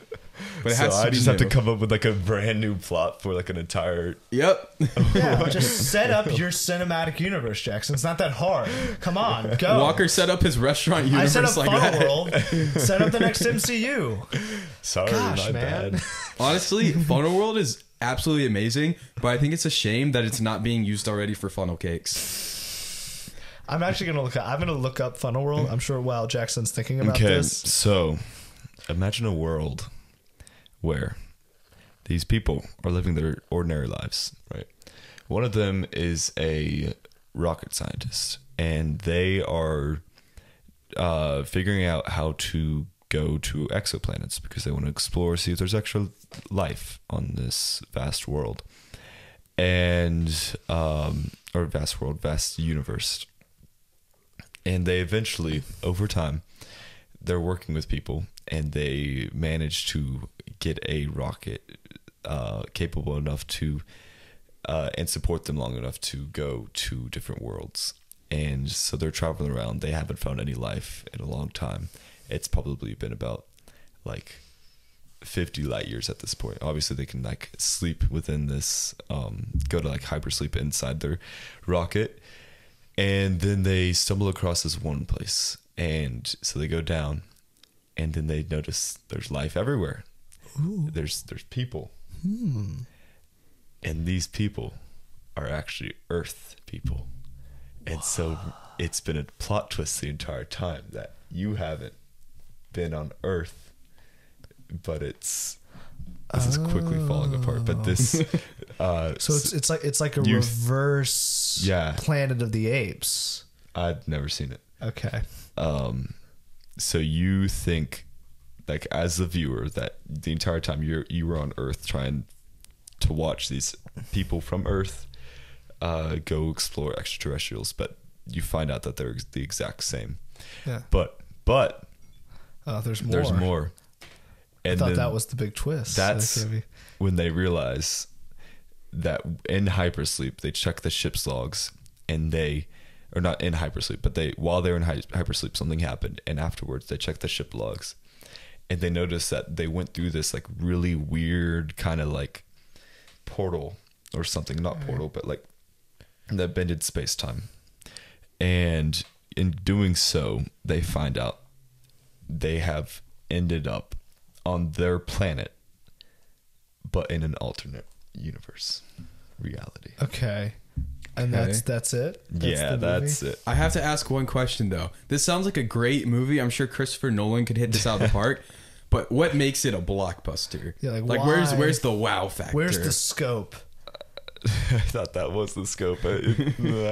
But it So has to I be just have to new. come up with like a brand new plot for like an entire. Yep. Yeah, just set up your cinematic universe, Jackson. It's not that hard. Come on, go. Walker set up his restaurant I universe set up like Funnel that. World. Set up the next MCU. Sorry, Gosh, my man. bad. Honestly, Funnel World is absolutely amazing, but I think it's a shame that it's not being used already for funnel cakes. I'm actually gonna look up Funnel World. I'm sure while Jackson's thinking about Okay, this. so imagine a world where these people are living their ordinary lives, right? One of them is a rocket scientist, and they are figuring out how to go to exoplanets because they want to explore, see if there's extra life on this vast world, and or vast universe. And they eventually, over time, they're working with people, and they manage to get a rocket capable enough to and support them long enough to go to different worlds. And so they're traveling around. They haven't found any life in a long time. It's probably been about like 50 light years at this point. Obviously they can like sleep within this, go to like hypersleep inside their rocket. And then they stumble across this one place. And so they go down, and then they notice there's life everywhere. Ooh. There's people. And these people are actually Earth people. And so it's been a plot twist the entire time that you haven't been on Earth, but this is quickly falling apart. But this, so it's like a reverse Planet of the Apes. I'd never seen it. Okay. So you think, like, as the viewer, that the entire time you were on Earth trying to watch these people from Earth go explore extraterrestrials, but you find out that they're the exact same. Yeah. But there's more. There's more. And I thought that was the big twist. That's when they realize that in hypersleep, they check the ship's logs, and or not in hypersleep, but while they're in hypersleep, something happened, and afterwards they check the ship logs, and they notice that they went through this like really weird kind of like portal or something, not portal, but like that bended space-time. And in doing so, they find out they have ended up on their planet, but in an alternate universe reality. Okay. And that's it? That's it. I have to ask one question, though. This sounds like a great movie. I'm sure Christopher Nolan could hit this out of the park. But what makes it a blockbuster? Yeah, like why? where's the wow factor? Where's the scope? I thought that was the scope. I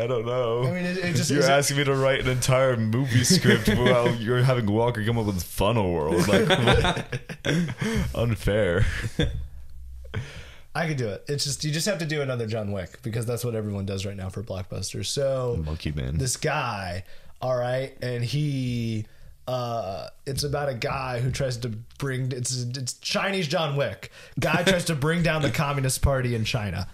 don't know. I mean, it just you're asking me to write an entire movie script while you're having Walker come up with Funnel World. Like, unfair. I could do it. It's just, you just have to do another John Wick, because that's what everyone does right now for blockbusters. So Monkey Man, this guy, all right, and he it's about a guy who tries to bring, it's Chinese John Wick. Guy tries to bring down the Communist Party in China.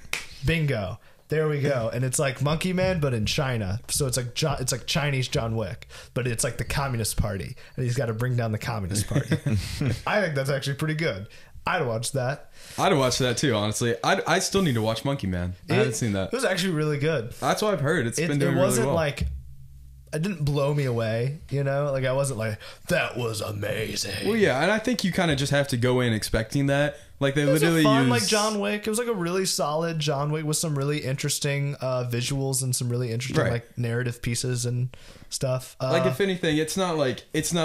Bingo. There we go. And it's like Monkey Man, but in China. So it's like Chinese John Wick, but it's like the Communist Party, and he's got to bring down the Communist Party. I think that's actually pretty good. I'd watch that. I'd watch that too, honestly. I still need to watch Monkey Man. I haven't seen that. It was actually really good. That's what I've heard. It's been doing It wasn't really well. like, it didn't blow me away, you know? Like, I wasn't like, that was amazing. Well, yeah, and I think you kind of just have to go in expecting that. Like, they literally fun, like John Wick. It was like a really solid John Wick with some really interesting visuals and some really interesting like narrative pieces and stuff. Like, if anything, it's not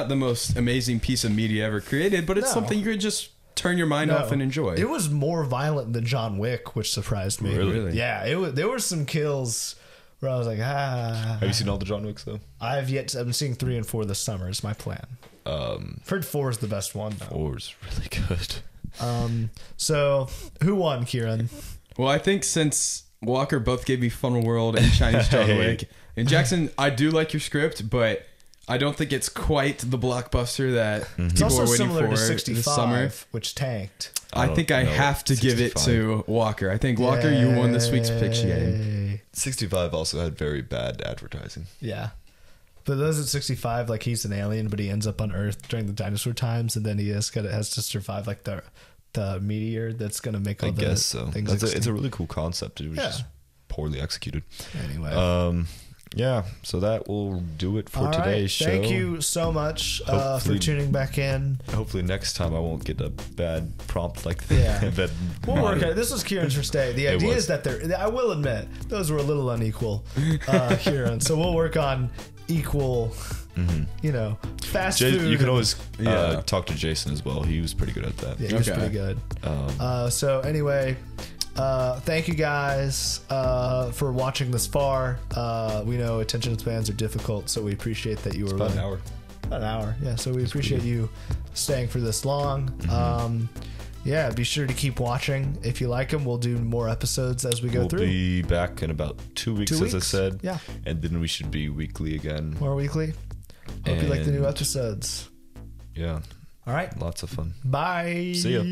the most amazing piece of media ever created, but it's something you could just turn your mind off and enjoy. It was more violent than John Wick, which surprised me. Really? Yeah, there were some kills where I was like, Have you seen all the John Wicks though? I'm seeing 3 and 4 this summer is my plan. I've heard 4 is the best one though. 4 is really good. So who won, Kieran? Well, I think since Walker both gave me Funnel World and Chinese John Wick, and Jackson, I do like your script, but I don't think it's quite the blockbuster that people are waiting for to 65, this summer, which tanked. I think I have to give it to Walker. I think Walker, you won this week's pitch game. 65 also had very bad advertising. Yeah. But those at 65, like, he's an alien, but he ends up on Earth during the dinosaur times, and then he has to survive like the meteor that's gonna make all the guess so. things. It's a really cool concept. It was just poorly executed. Anyway. Yeah, so that will do it for today's show. Thank you so much for tuning back in. Hopefully next time I won't get a bad prompt like that. Yeah. We'll work on it. This was Kieran's first day. The idea is that I will admit, those were a little unequal, Kieran. So we'll work on equal, fast food. You can always talk to Jason as well. He was pretty good at that. Yeah, he was pretty good. So anyway... thank you guys for watching this far. We know attention spans are difficult, so we appreciate that you were about an hour. About an hour. Yeah. So we appreciate you staying for this long. Yeah, be sure to keep watching. If you like them, we'll do more episodes as we go through. We'll be back in about 2 weeks, as I said. Yeah. And then we should be weekly again. More weekly. Hope you like the new episodes. Yeah. All right. Lots of fun. Bye. See ya.